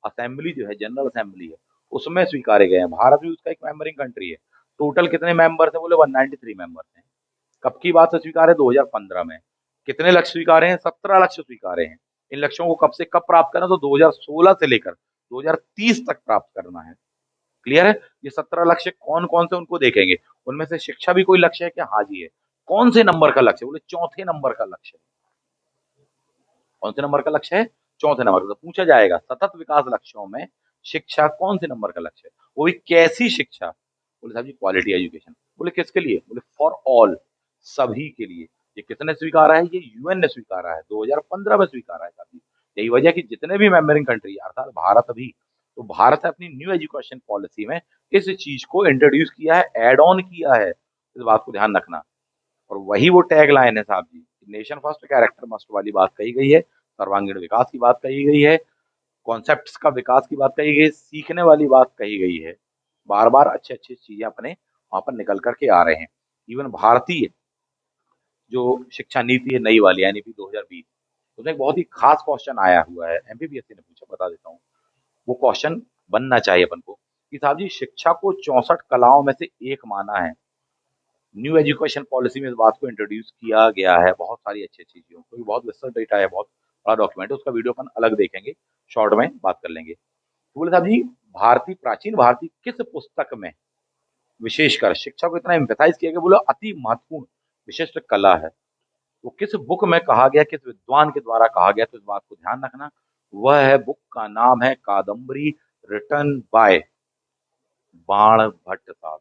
असेंबली जो है, जनरल असेंबली है, उसमें स्वीकारे गए हैं। भारत भी उसका एक मेंबरिंग कंट्री है। टोटल कितने मेंबर्स है, बोले 193 मेंबर्स हैं। कब की बात से स्वीकारे, 2015 में। कितने लक्ष्य स्वीकारे हैं, 17 लक्ष्य स्वीकारे हैं। इन लक्ष्यों को कब से कब प्राप्त करना, तो 2016 से लेकर 2030 तक प्राप्त करना है। क्लियर है। ये 17 लक्ष्य कौन कौन से, उनको देखेंगे। उनमें से शिक्षा भी कोई लक्ष्य है क्या, हाँ जी है। कौन से नंबर का लक्ष्य, बोले चौथे नंबर का लक्ष्य है। कौन से नंबर का लक्ष्य है, चौथे नंबर का। तो पूछा जाएगा सतत विकास लक्ष्यों में शिक्षा कौन से नंबर का लक्ष्य है, वो भी कैसी शिक्षा। बोले साहब जी क्वालिटी एजुकेशन। बोले किसके लिए, बोले फॉर ऑल, सभी के लिए। ये किसने स्वीकारा है, ये यूएन ने स्वीकारा है, 2015 में स्वीकारा है साहब जी। यही वजह कि जितने भी मेंबरिंग कंट्री, अर्थात भारत भी, तो भारत ने अपनी न्यू एजुकेशन पॉलिसी में इस चीज को इंट्रोड्यूस किया है, एड ऑन किया है। इस बात को ध्यान रखना। और वही वो टैग लाइन है साहब जी, नेशन फर्स्ट कैरेक्टर मस्ट वाली बात कही गई है, सर्वांगीण विकास की बात कही गई है, कॉन्सेप्ट्स का विकास की बात कही गई है, सीखने वाली बात कही गई है। बार बार अच्छे अच्छे चीजें अपने वहां पर निकल करके आ रहे हैं। इवन भारतीय जो शिक्षा नीति है नई वाली, एनईपी 2020, उसमें एक बहुत ही खास क्वेश्चन आया हुआ है, एमपीपीएससी ने पूछा, बता देता हूँ। वो क्वेश्चन बनना चाहिए अपन को, कि साहब जी शिक्षा को 64 कलाओं में से एक माना है। न्यू एजुकेशन पॉलिसी में इस बात को इंट्रोड्यूस किया गया है, बहुत सारी अच्छी अच्छी चीजों, क्योंकि बहुत विस्तृत डेटा है, बहुत बड़ा डॉक्यूमेंट है, उसका वीडियो अपन अलग देखेंगे, शॉर्ट में बात कर लेंगे। तो बोले साहब जी भारतीय, प्राचीन भारतीय किस पुस्तक में विशेषकर शिक्षा को इतना एम्फेसाइज किया गया, बोला अति महत्वपूर्ण विशिष्ट कला है। वो किस बुक में कहा गया, किस विद्वान के द्वारा कहा गया, तो इस बात को ध्यान रखना। वह है, बुक का नाम है कादम्बरी, रिटर्न बाय बाण भट्ट साहब,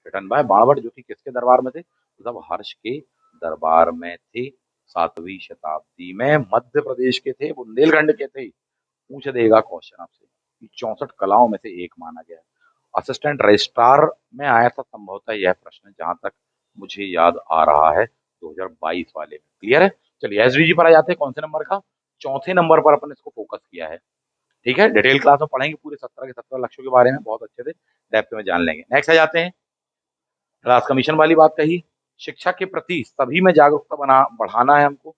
रिटर्न बाय बाण भट्ट, जो कि किसके दरबार में थे, मतलब हर्ष के दरबार में थे। 7वीं शताब्दी में, मध्य प्रदेश के थे, बुंदेलखंड के थे। पूछ देगा क्वेश्चन आपसे, 64 कलाओं में से एक माना गया है। असिस्टेंट रजिस्ट्रार में आया था संभवतः यह प्रश्न, जहां तक मुझे याद आ रहा है, 2022 वाले में। क्लियर है। चलिए एसडीजी पर आ जाते हैं, कौन से नंबर का, चौथे नंबर पर अपन इसको फोकस किया है। ठीक है, डिटेल क्लास में पढ़ेंगे पूरे 17 के 17 लक्ष्यों के बारे में, बहुत अच्छे से डेप्थ में जान लेंगे। नेक्स्ट आ जाते हैं, क्लास कमीशन वाली बात कही, शिक्षा के प्रति सभी में जागरूकता बढ़ाना है हमको,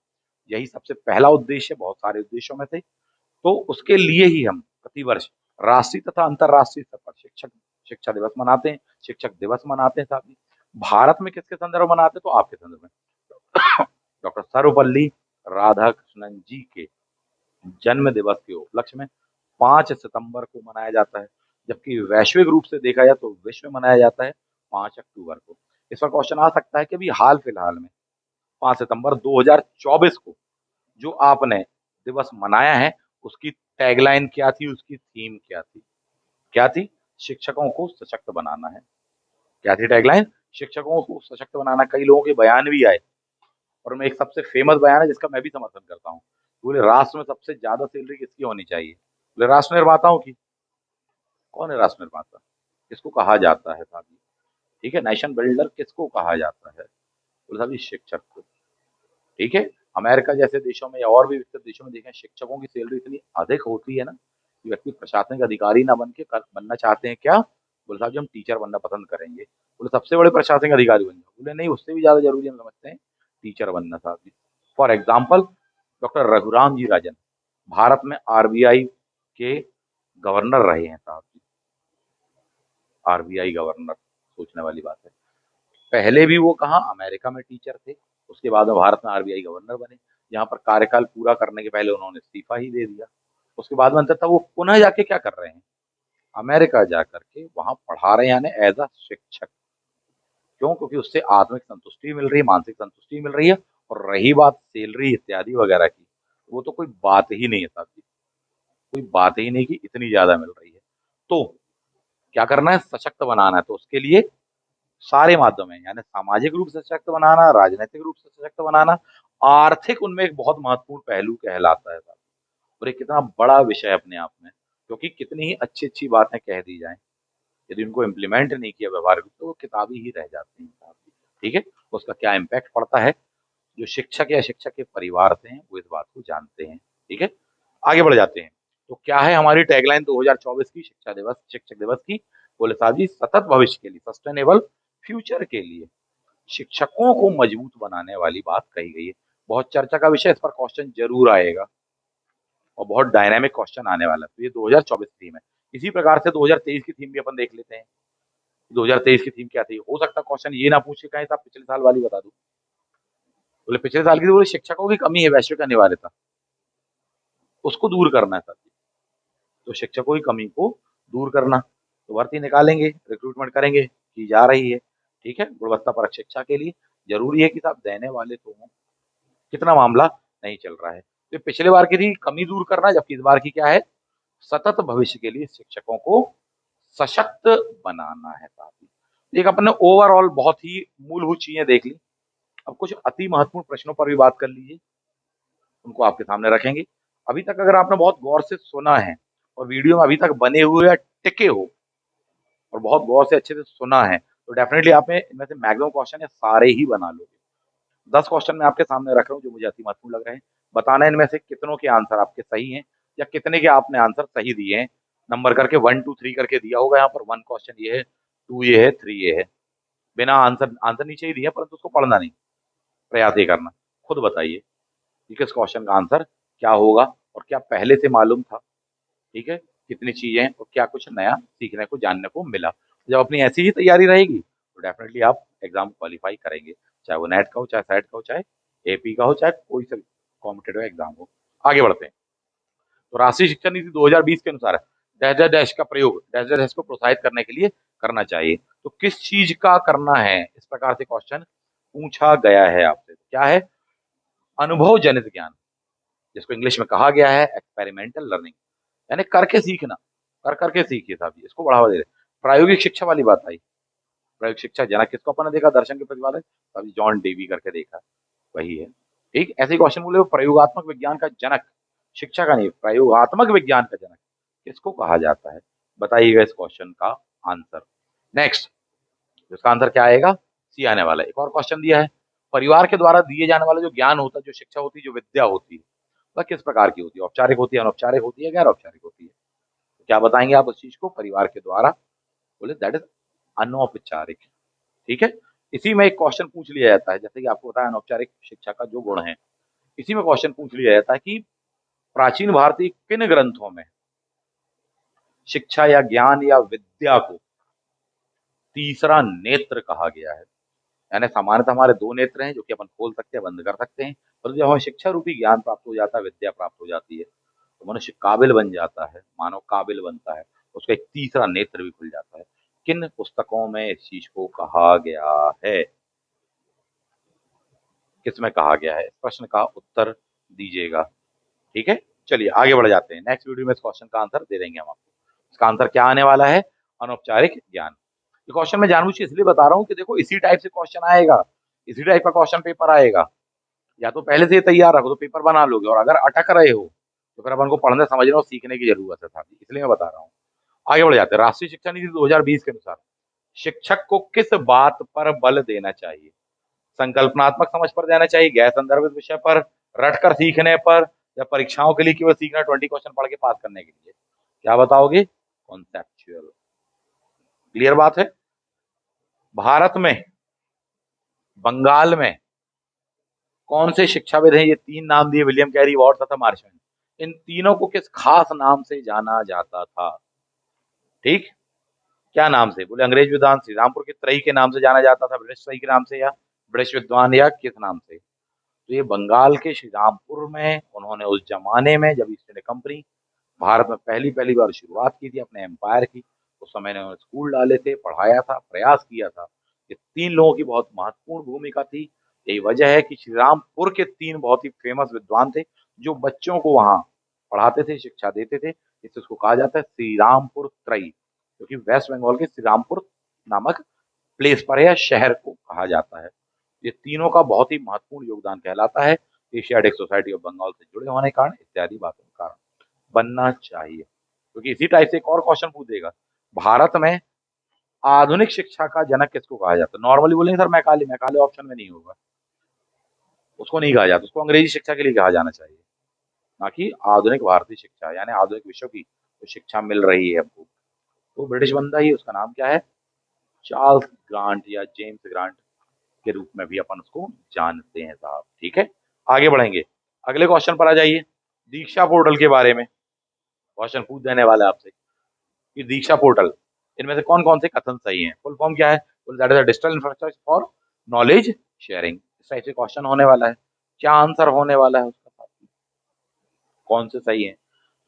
यही सबसे पहला उद्देश्य है बहुत सारे उद्देश्यों में से। तो उसके लिए ही हम प्रतिवर्ष राष्ट्रीय तथा अंतर्राष्ट्रीय स्तर पर शिक्षक शिक्षा दिवस मनाते हैं, शिक्षक दिवस मनाते हैं। साथ ही भारत में किसके संदर्भ में मनाते हैं, तो आपके संदर्भ में डॉक्टर सर्वपल्ली राधाकृष्णन जी के जन्म दिवस के उपलक्ष्य में 5 सितंबर को मनाया जाता है, जबकि वैश्विक रूप से देखा जाए तो विश्व में मनाया जाता है 5 अक्टूबर को। इस पर क्वेश्चन आ सकता है कि अभी हाल फिलहाल में 5 सितंबर 2024 को जो आपने दिवस मनाया है, उसकी टैगलाइन क्या थी, उसकी थीम क्या थी? क्या थी? शिक्षकों को सशक्त बनाना है। क्या थी टैगलाइन? शिक्षकों को सशक्त बनाना। कई लोगों के बयान भी आए और मैं एक सबसे फेमस बयान है जिसका मैं भी समर्थन करता हूँ। पूरे राष्ट्र में सबसे ज्यादा सैलरी किसकी होनी चाहिए? बोले राष्ट्र निर्माताओं की। कौन है राष्ट्र निर्माता? किसको कहा जाता है साहब? ठीक है, नेशन बिल्डर किसको कहा जाता है? बोले साहब शिक्षक को। ठीक है, अमेरिका जैसे देशों में या और भी विकसित देशों में देखें, शिक्षकों की सैलरी इतनी अधिक होती है ना कि व्यक्ति प्रशासनिक अधिकारी ना बनना चाहते हैं क्या? बोले साहब जी हम टीचर बनना पसंद करेंगे। बोले सबसे बड़े प्रशासनिक अधिकारी बन जाओ। बोले नहीं, उससे भी ज्यादा जरूरी हम समझते हैं टीचर बनना साहब जी। फॉर एग्जाम्पल डॉक्टर रघुराम जी राजन भारत में आरबीआई के गवर्नर रहे हैं साहब जी। आरबीआई गवर्नर, सोचने वाली बात है। पहले भी वो कहाँ, अमेरिका में टीचर थे, उसके बाद में भारत में आरबीआई गवर्नर बने। यहाँ पर कार्यकाल पूरा करने के पहले उन्होंने इस्तीफा ही दे दिया। उसके बाद में अंततः वो पुनः जाके क्या कर रहे हैं, अमेरिका जाकर के वहां पढ़ा रहे हैं, यानी एज अ शिक्षक। क्यों? क्योंकि उससे आत्मिक संतुष्टि मिल रही है, मानसिक संतुष्टि मिल रही है। और रही बात सैलरी इत्यादि वगैरह की, वो तो कोई बात ही नहीं है साहब जी, कोई बात ही नहीं कि इतनी ज्यादा मिल रही है। तो क्या करना है, सशक्त बनाना है। तो उसके लिए सारे माध्यम है, यानी सामाजिक रूप से सशक्त बनाना, राजनीतिक रूप से सशक्त बनाना, आर्थिक उनमें एक बहुत महत्वपूर्ण पहलू कहलाता है साहब। और एक कितना बड़ा विषय है अपने आप में, क्योंकि कितनी ही अच्छी अच्छी बातें कह दी जाएं, यदि उनको इम्प्लीमेंट नहीं किया व्यवहार में तो वो किताबी ही रह जाती हैं साहब। ठीक है, उसका क्या इम्पैक्ट पड़ता है, जो शिक्षक या शिक्षक के परिवार से हैं वो इस बात को जानते हैं। ठीक है, आगे बढ़ जाते हैं। तो क्या है हमारी टैगलाइन 2024 की शिक्षा दिवस शिक्षक दिवस की? बोले साहब जी सतत भविष्य के लिए, सस्टेनेबल फ्यूचर के लिए शिक्षकों को मजबूत बनाने वाली बात कही गई है। बहुत चर्चा का विषय, इस पर क्वेश्चन जरूर आएगा और बहुत डायनामिक क्वेश्चन आने वाला है। तो ये 2024 थीम है। इसी प्रकार से 2023 की थीम भी अपन देख लेते हैं। 2023 की थीम क्या थी? हो सकता है क्वेश्चन ये ना पूछ के कहें साहब पिछले साल वाली बता दो। बोले पिछले साल की तो बोले शिक्षकों की कमी है, वैश्विक अनिवार्यता, उसको दूर करना है सर। तो शिक्षकों की कमी को दूर करना, तो भर्ती निकालेंगे, रिक्रूटमेंट करेंगे, की जा रही है। ठीक है, गुणवत्ता परक शिक्षा के लिए जरूरी है कि साहब देने वाले तो हों। कितना मामला नहीं चल रहा है। तो पिछले बार की थी कमी दूर करना, जबकि इस बार की क्या है, सतत भविष्य के लिए शिक्षकों को सशक्त बनाना है साहब। एक अपने ओवरऑल बहुत ही मूलभूत चीजें देख ली। अब कुछ अति महत्वपूर्ण प्रश्नों पर भी बात कर लीजिए, उनको आपके सामने रखेंगे। अभी तक अगर आपने बहुत गौर से सुना है और वीडियो में अभी तक बने हुए या टिके हो और बहुत गौर से अच्छे से सुना है, तो डेफिनेटली आप में इनमें से मैक्सिमम क्वेश्चन या सारे ही बना लोगे। 10 क्वेश्चन मैं आपके सामने रख रहा हूँ जो मुझे अति महत्वपूर्ण लग रहे हैं। बताना है इनमें से कितनों के आंसर आपके सही हैं या कितने के आपने आंसर सही दिए हैं। नंबर करके 1 2 3 करके दिया होगा यहाँ पर। 1 क्वेश्चन ये है, 2 ये है, 3 ये है। बिना आंसर आंसर नीचे ही दिया, परंतु उसको पढ़ना नहीं, प्रयास ये करना। खुद बताइए कि किस क्वेश्चन का आंसर क्या होगा और क्या पहले से मालूम था। ठीक है, कितनी चीजें और क्या कुछ नया सीखने को जानने को मिला। जब अपनी ऐसी ही तैयारी रहेगी तो डेफिनेटली आप एग्जाम क्वालिफाई करेंगे, चाहे वो नेट का हो, चाहे सेट का हो, चाहे एपी का हो, चाहे कोई सा कॉम्पिटेटिव एग्जाम हो। आगे बढ़ते हैं। तो राष्ट्रीय शिक्षा नीति 2020 के अनुसार डैश डैश डैश का प्रयोग डैश डैश डैश को प्रोत्साहित करने के लिए करना चाहिए। तो किस चीज का करना है, इस प्रकार से क्वेश्चन पूछा गया है आपसे। क्या है? अनुभव जनित ज्ञान, जिसको इंग्लिश में कहा गया है एक्सपेरिमेंटल लर्निंग, यानी करके सीखना। कर करके सीखिए साहब जी, इसको बढ़ावा दे रहे। प्रायोगिक शिक्षा वाली बात आई। प्रायोगिक शिक्षा जनक किसको अपन ने देखा? दर्शन के प्रतिपादक साहब जी जॉन डेवी करके देखा, वही है। ठीक, ऐसे क्वेश्चन बोले प्रयोगात्मक विज्ञान का जनक, शिक्षा का नहीं, प्रयोगात्मक विज्ञान का जनक किसको कहा जाता है? बताइएगा इस क्वेश्चन का आंसर। नेक्स्ट, इसका आंसर क्या आएगा? सी आने वाला है। एक और क्वेश्चन दिया है, परिवार के द्वारा दिए जाने वाला जो ज्ञान होता है, जो शिक्षा होती है, जो विद्या होती है, वह किस प्रकार की होती है? औपचारिक होती है, अनौपचारिक होती है, गैर औपचारिक होती है? तो क्या बताएंगे आप उस चीज को? परिवार के द्वारा। बोले दैट इज अनौपचारिक। ठीक है। इसी में एक क्वेश्चन पूछ लिया जाता है, जैसे कि आपको पता है अनौपचारिक शिक्षा का जो गुण है, इसी में क्वेश्चन पूछ लिया जाता है कि प्राचीन भारतीय किन ग्रंथों में शिक्षा या ज्ञान या विद्या को तीसरा नेत्र कहा गया है? यानी सामान्यतः हमारे दो नेत्र हैं जो कि अपन खोल सकते हैं, बंद कर सकते हैं, पर जब हमें शिक्षा रूपी ज्ञान प्राप्त हो जाता है, विद्या प्राप्त हो जाती है, तो मनुष्य काबिल बन जाता है, मानव काबिल बनता है, उसका एक तीसरा नेत्र भी खुल जाता है। किन पुस्तकों में इस चीज को कहा गया है? किसमें कहा गया है? इस प्रश्न का उत्तर दीजिएगा। ठीक है। चलिए आगे बढ़ जाते हैं, नेक्स्ट वीडियो में इस क्वेश्चन का आंसर दे देंगे हम आपको। इसका आंसर क्या आने वाला है? अनौपचारिक ज्ञान। ये क्वेश्चन मैं जानबूझ के इसलिए बता रहा हूँ कि देखो इसी टाइप से क्वेश्चन आएगा, इसी टाइप का क्वेश्चन पेपर आएगा। या तो पहले से ही तैयार रखो तो पेपर बना लोगे, और अगर अटक रहे हो तो फिर अपन को पढ़ने समझने और सीखने की जरूरत है साथी, इसलिए मैं बता रहा हूँ। आगे बढ़ जाते हैं। राष्ट्रीय शिक्षा नीति 2020 के अनुसार शिक्षक को किस बात पर बल देना चाहिए? संकल्पनात्मक समझ पर देना चाहिए, गैर संदर्भित विषय पर, रटकर सीखने पर, या परीक्षाओं के लिए केवल सीखना 20 क्वेश्चन पढ़ के पास करने के लिए? क्या बताओगे? कॉन्सेप्चुअल। क्लियर बात है। भारत में, बंगाल में कौन से शिक्षाविद हैं? ये तीन नाम दिए, विलियम कैरी, वॉर्ड तथा मार्शल। इन तीनों को किस खास नाम से जाना जाता था? ठीक। क्या नाम से? बोले अंग्रेज विद्वान श्री रामपुर के त्रयी के नाम से जाना जाता था, ब्रिटिश त्रयी के नाम से, या ब्रिटिश विद्वान, या किस नाम से? तो ये बंगाल के श्री रामपुर में उन्होंने उस जमाने में जब ईस्ट इंडिया कंपनी भारत में पहली पहली बार शुरुआत की थी अपने एम्पायर की, उस समय इन्होंने स्कूल डाले थे, पढ़ाया था, प्रयास किया था। ये तीन लोगों की बहुत महत्वपूर्ण भूमिका थी। यही वजह है कि श्री रामपुर के तीन बहुत ही फेमस विद्वान थे जो बच्चों को वहां पढ़ाते थे, शिक्षा देते थे। इससे उसको कहा जाता है श्री रामपुर त्रयी, क्योंकि वेस्ट बंगाल के श्री रामपुर नामक प्लेस पर या शहर को कहा जाता है। ये तीनों का बहुत ही महत्वपूर्ण योगदान कहलाता है एशियाटिक सोसाइटी ऑफ बंगाल से जुड़े होने के कारण, इत्यादि बातों के कारण बनना चाहिए। क्योंकि इसी टाइप से एक और क्वेश्चन पूछेगा, भारत में आधुनिक शिक्षा का जनक किसको कहा जाता है? नॉर्मली बोलेंगे सर मैकाले, मैकाले ऑप्शन में नहीं होगा, उसको नहीं कहा जाता, उसको अंग्रेजी शिक्षा के लिए कहा जाना चाहिए, ना कि आधुनिक भारतीय शिक्षा, यानी आधुनिक विश्व की जो शिक्षा मिल रही है हमको। तो ब्रिटिश बंदा ही, उसका नाम क्या है? चार्ल्स ग्रांट या जेम्स ग्रांट के रूप में भी अपन उसको जानते हैं साहब। ठीक है। आगे बढ़ेंगे, अगले क्वेश्चन पर आ जाइए। दीक्षा पोर्टल के बारे में क्वेश्चन पूछ देने वाला है आपसे कि दीक्षा पोर्टल, इनमें से कौन कौन से कथन सही हैं? फुल फॉर्म क्या है? That is a digital infrastructure for knowledge sharing. इस टाइप से क्वेश्चन होने वाला है। क्या आंसर होने वाला है उसका? कौन से सही है?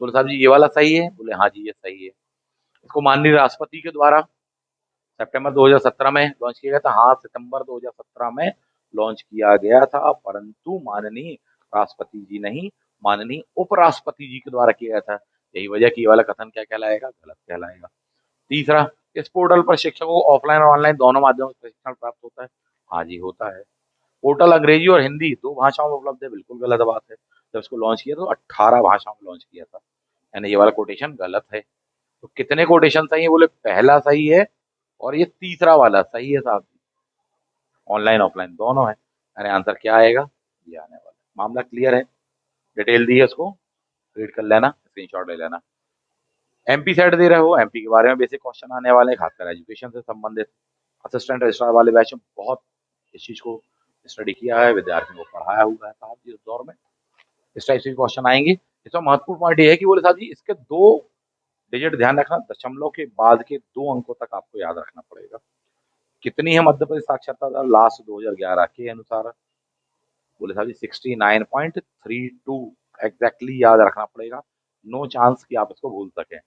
बोले साहब जी ये वाला सही है। बोले हाँ जी ये सही है। इसको माननीय राष्ट्रपति के द्वारा सितंबर 2017 में लॉन्च किया गया था। हाँ, सितंबर 2017 में लॉन्च किया गया था, परंतु माननीय राष्ट्रपति जी नहीं, माननीय उपराष्ट्रपति जी के द्वारा किया गया था। यही वजह कि ये वाला कथन क्या कहलाएगा? गलत कहलाएगा। तीसरा, इस पोर्टल पर शिक्षकों को ऑफलाइन और ऑनलाइन दोनों माध्यमों से प्रशिक्षण प्राप्त होता है। हाँ जी होता है। पोर्टल अंग्रेजी और हिंदी दो भाषाओं में उपलब्ध है। बिल्कुल गलत बात है। जब इसको लॉन्च किया तो 18 भाषाओं में लॉन्च किया था, यानी ये वाला कोटेशन गलत है। तो कितने कोटेशन सही है? बोले पहला सही है और ये तीसरा वाला सही है साहब। ऑनलाइन ऑफलाइन दोनों है, यानी आंसर क्या आएगा? ये आने वाला है। मामला क्लियर है। डिटेल दी है, उसको रीड कर लेना, स्क्रीनशॉट ले लेना। एमपी सेट दे रहे हो, एमपी के बारे में बेसिक क्वेश्चन आने वाले हैं, खासकर एजुकेशन से संबंधित। असिस्टेंट रजिस्ट्रार वाले बैच में बहुत इस चीज को स्टडी किया है, विद्यार्थियों को पढ़ाया हुआ है साहब जी उस दौर में। इस टाइप से क्वेश्चन आएंगे। इसमें महत्वपूर्ण पॉइंट ये है कि बोले साहब जी इसके दो डिजिट ध्यान रखना, दशमलव के बाद के दो अंकों तक आपको याद रखना पड़ेगा। कितनी है मध्य प्रदेश साक्षरता दर लास्ट 2011 के अनुसार? बोले साहब जी 69.32 एग्जैक्टली याद रखना पड़ेगा। नो चांस कि आप इसको भूल सकें।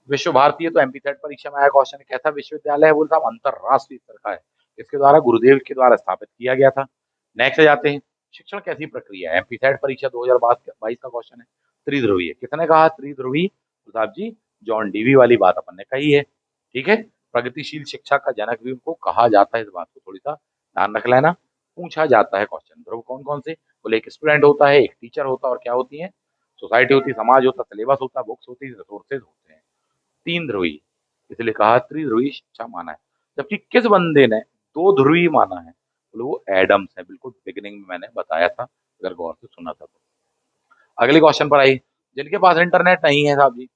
विश्व भारती है तो एमपी सेट परीक्षा में आया क्वेश्चन, कैसा विश्वविद्यालय है? बोले साहब अंतरराष्ट्रीय स्तर का है, इसके द्वारा गुरुदेव के द्वारा स्थापित किया गया था। नेक्स्ट जाते हैं, शिक्षण कैसी प्रक्रिया है? एमपी सेट परीक्षा 2022 का क्वेश्चन है। त्रिध्रुवीय, किसने कहा त्रिध्रुवी? तो साहब जी जॉन डीवी वाली बात अपन ने कही है। ठीक है। प्रगतिशील शिक्षा का जनक भी उनको कहा जाता है, इस बात को थोड़ी सा ध्यान रख लेना। पूछा जाता है क्वेश्चन, ध्रुव कौन कौन से? बोले एक स्टूडेंट होता है, एक टीचर होता है, और क्या होती है? सोसाइटी होती है, समाज होता है, सिलेबस होता है, बुक्स होती है, रिसोर्सेज होते हैं। तीन ध्रुवी, इसलिए कहा त्रिध्रुवी शिक्षा माना है। जबकि किस बंदे ने दो ध्रुवी माना है? बोले वो एडम्स है। बिल्कुल बिगिनिंग में मैंने बताया था, अगर गौर से सुना था तो। अगले क्वेश्चन पर आई, जिनके पास इंटरनेट नहीं है साहब जी,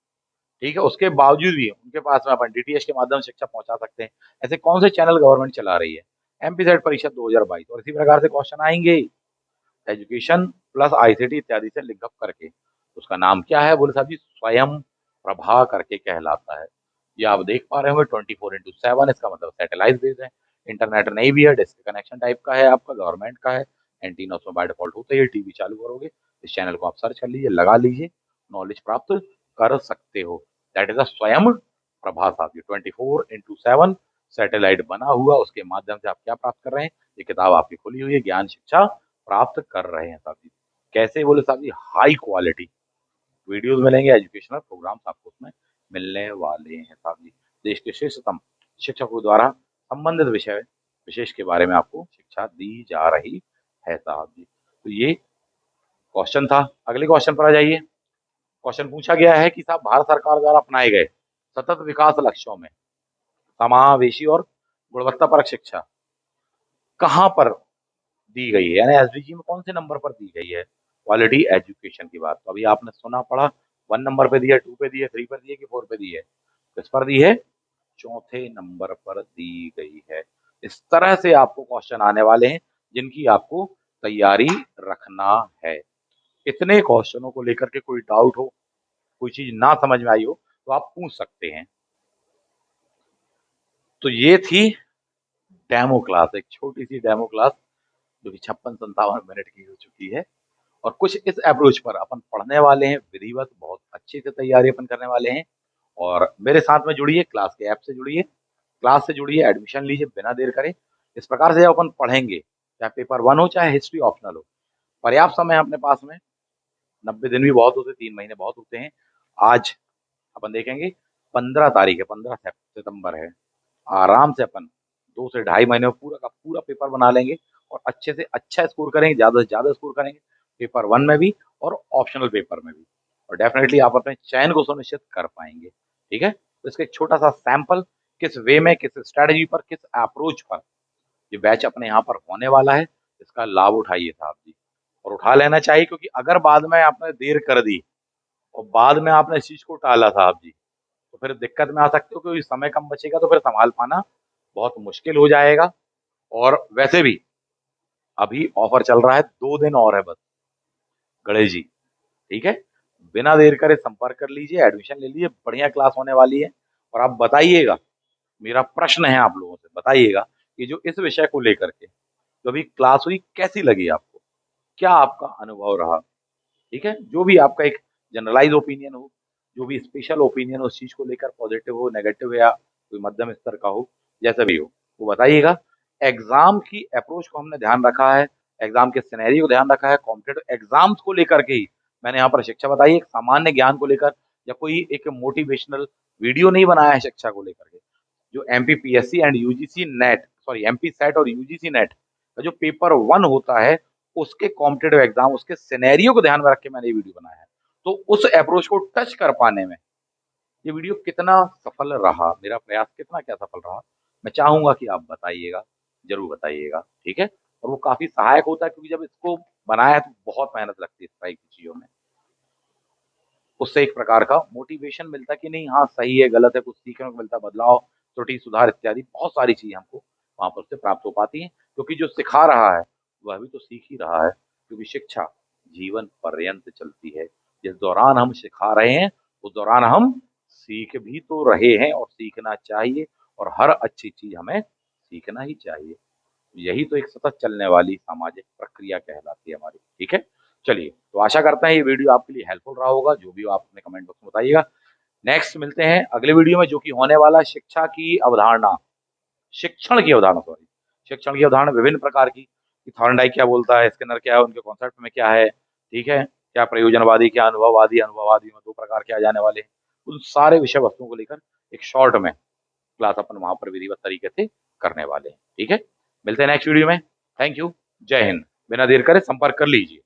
ठीक है, उसके बावजूद भी उनके पास में अपन डीटीएच के माध्यम से शिक्षा पहुंचा सकते हैं, ऐसे कौन से चैनल गवर्नमेंट चला रही है? एमपी सेट परीक्षा 2022। और इसी प्रकार से क्वेश्चन आएंगे एजुकेशन प्लस आईसीटी इत्यादि से लिंकअप करके। उसका नाम क्या है? बोले साहब जी स्वयं प्रभा करके कहलाता है। ये आप देख पा रहे होंगे 24/7, इसका मतलब सैटेलाइट बेस्ड है, इंटरनेट नहीं भी है, डिस्क कनेक्शन टाइप का है, आपका गवर्नमेंट का है, एंटीना उसमें बाय डिफॉल्ट होता है, टीवी चालू करोगे, इस चैनल को आप सर्च कर लीजिए, लगा लीजिए, नॉलेज प्राप्त कर सकते हो। दैट इज अ स्वयं प्रभा साहब जी, 24/7 सैटेलाइट बना हुआ, उसके माध्यम से आप क्या प्राप्त कर रहे हैं? ये किताब आपकी खुली हुई है, ज्ञान शिक्षा प्राप्त कर रहे हैं साहब जी। कैसे? बोले साहब जी हाई क्वालिटी वीडियोस मिलेंगे, एजुकेशनल प्रोग्राम्स आपको उसमें मिलने वाले हैं साहब जी। देश के श्रेष्ठतम शिक्षकों द्वारा संबंधित विषय विशेष के बारे में आपको शिक्षा दी जा रही है साहब जी। तो ये क्वेश्चन था। अगले क्वेश्चन पर आ जाइए। क्वेश्चन पूछा गया है कि साहब भारत सरकार द्वारा अपनाए गए सतत विकास लक्ष्यों में समावेशी और गुणवत्तापरक शिक्षा कहाँ पर दी गई है, यानी एसडीजी में कौन से नंबर पर दी गई है क्वालिटी एजुकेशन की बात? तो अभी आपने सुना पढ़ा, 1 नंबर पे दी है, 2 पे दी है, 3 पर दी है कि 4 पे दी है? किस पर दी है? चौथे नंबर पर दी गई है। इस तरह से आपको क्वेश्चन आने वाले हैं जिनकी आपको तैयारी रखना है। इतने क्वेश्चनों को लेकर के कोई डाउट हो, कोई चीज ना समझ में आई हो, तो आप पूछ सकते हैं। तो ये थी डेमो क्लास, एक छोटी सी डेमो क्लास जो कि 56-57 मिनट की हो चुकी है। और कुछ इस अप्रोच पर अपन पढ़ने वाले हैं, विधिवत बहुत अच्छे से तैयारी अपन करने वाले हैं। और मेरे साथ में जुड़िए, क्लास के ऐप से जुड़िए, क्लास से जुड़िए, एडमिशन लीजिए बिना देर करे। इस प्रकार से जब अपन पढ़ेंगे, चाहे पेपर 1 हो चाहे हिस्ट्री ऑप्शनल हो, पर्याप्त समय है अपने पास में। 90 दिन भी बहुत होते, 3 महीने बहुत होते हैं। आज अपन देखेंगे 15 तारीख है, 15 सितंबर है, आराम से अपन 2 से ढाई महीने में पूरा का पूरा पेपर बना लेंगे और अच्छे से अच्छा स्कोर करेंगे, ज़्यादा से ज़्यादा स्कोर करेंगे, पेपर 1 में भी और ऑप्शनल पेपर में भी। और डेफिनेटली आप अपने चयन को सुनिश्चित कर पाएंगे। ठीक है? तो इसका एक छोटा सा सैंपल, किस वे में, किस स्ट्रैटेजी पर, किस अप्रोच पर ये बैच अपने यहाँ पर होने वाला है, इसका लाभ उठाइए साहब जी। और उठा लेना चाहिए, क्योंकि अगर बाद में आपने देर कर दी और बाद में आपने इस चीज को टाला साहब जी, तो फिर दिक्कत में आ सकते हो, क्योंकि समय कम बचेगा तो फिर संभाल पाना बहुत मुश्किल हो जाएगा। और वैसे भी अभी ऑफर चल रहा है, 2 दिन और है बस गणेश जी। ठीक है? बिना देर करे संपर्क कर लीजिए, एडमिशन ले लीजिए, बढ़िया क्लास होने वाली है। और आप बताइएगा, मेरा प्रश्न है आप लोगों से, बताइएगा कि जो इस विषय को लेकर के जो अभी क्लास हुई कैसी लगी आपको, क्या आपका अनुभव रहा? ठीक है? जो भी आपका एक जनरलाइज ओपिनियन हो, जो भी स्पेशल ओपिनियन हो उस चीज को लेकर, पॉजिटिव हो, नेगेटिव या कोई मध्यम स्तर का हो, जैसा भी हो, वो बताइएगा। एग्जाम की अप्रोच को हमने ध्यान रखा है, एग्जाम के सिनेरियो को ध्यान रखा है, कॉम्पिटेटिव एग्जाम्स को लेकर के ही मैंने यहाँ पर शिक्षा बताई है, एक सामान्य ज्ञान को लेकर, या कोई एक मोटिवेशनल वीडियो नहीं बनाया है शिक्षा को लेकर के। जो MPPSC and UGC net, sorry MP set और यूजीसी नेट का जो पेपर 1 होता है, उसके कॉम्पिटेटिव एग्जाम, उसके सिनेरियो को ध्यान में रख के मैंने ये वीडियो बनाया है। तो उस अप्रोच को टच कर पाने में ये वीडियो कितना सफल रहा, मेरा प्रयास कितना क्या सफल रहा, मैं चाहूंगा कि आप बताइएगा, जरूर बताइएगा। ठीक है? और वो काफी सहायक होता है, क्योंकि जब इसको बनाया तो बहुत मेहनत लगती है इस टाइप की चीजों में। उससे एक प्रकार का मोटिवेशन मिलता है कि नहीं, हाँ सही है, गलत है, कुछ सीखने को मिलता है, बदलाव, त्रुटि, सुधार इत्यादि बहुत सारी चीजें हमको वहां पर से प्राप्त हो पाती हैं, क्योंकि जो सिखा रहा है वह भी तो सीख ही रहा है, क्योंकि शिक्षा जीवन पर्यंत चलती है। जिस दौरान हम सिखा रहे हैं उस दौरान हम सीख भी तो रहे हैं, और सीखना चाहिए, और हर अच्छी चीज हमें सीखना ही चाहिए। यही तो एक सतत चलने वाली सामाजिक प्रक्रिया कहलाती है हमारी। ठीक है? चलिए, तो आशा करते हैं ये वीडियो आपके लिए हेल्पफुल रहा होगा, जो भी हो आप अपने कमेंट बॉक्स में बताइएगा। नेक्स्ट मिलते हैं अगले वीडियो में, जो कि होने वाला है शिक्षा की अवधारणा, शिक्षण की अवधारणा, सॉरी, शिक्षण की अवधारणा विभिन्न प्रकार की, कि थॉर्नडाइक क्या बोलता है, स्किनर क्या है, उनके कॉन्सेप्ट में क्या है। ठीक है? क्या प्रयोजनवादी, क्या अनुभववादी, अनुभववादी में 2 प्रकार के आ जाने वाले हैं। उन सारे विषय वस्तुओं को लेकर एक शॉर्ट में क्लास अपन वहां पर विधिवत तरीके से करने वाले हैं। ठीक है? मिलते हैं नेक्स्ट वीडियो में। Thank you. जय हिंद। बिना देर करे संपर्क कर लीजिए।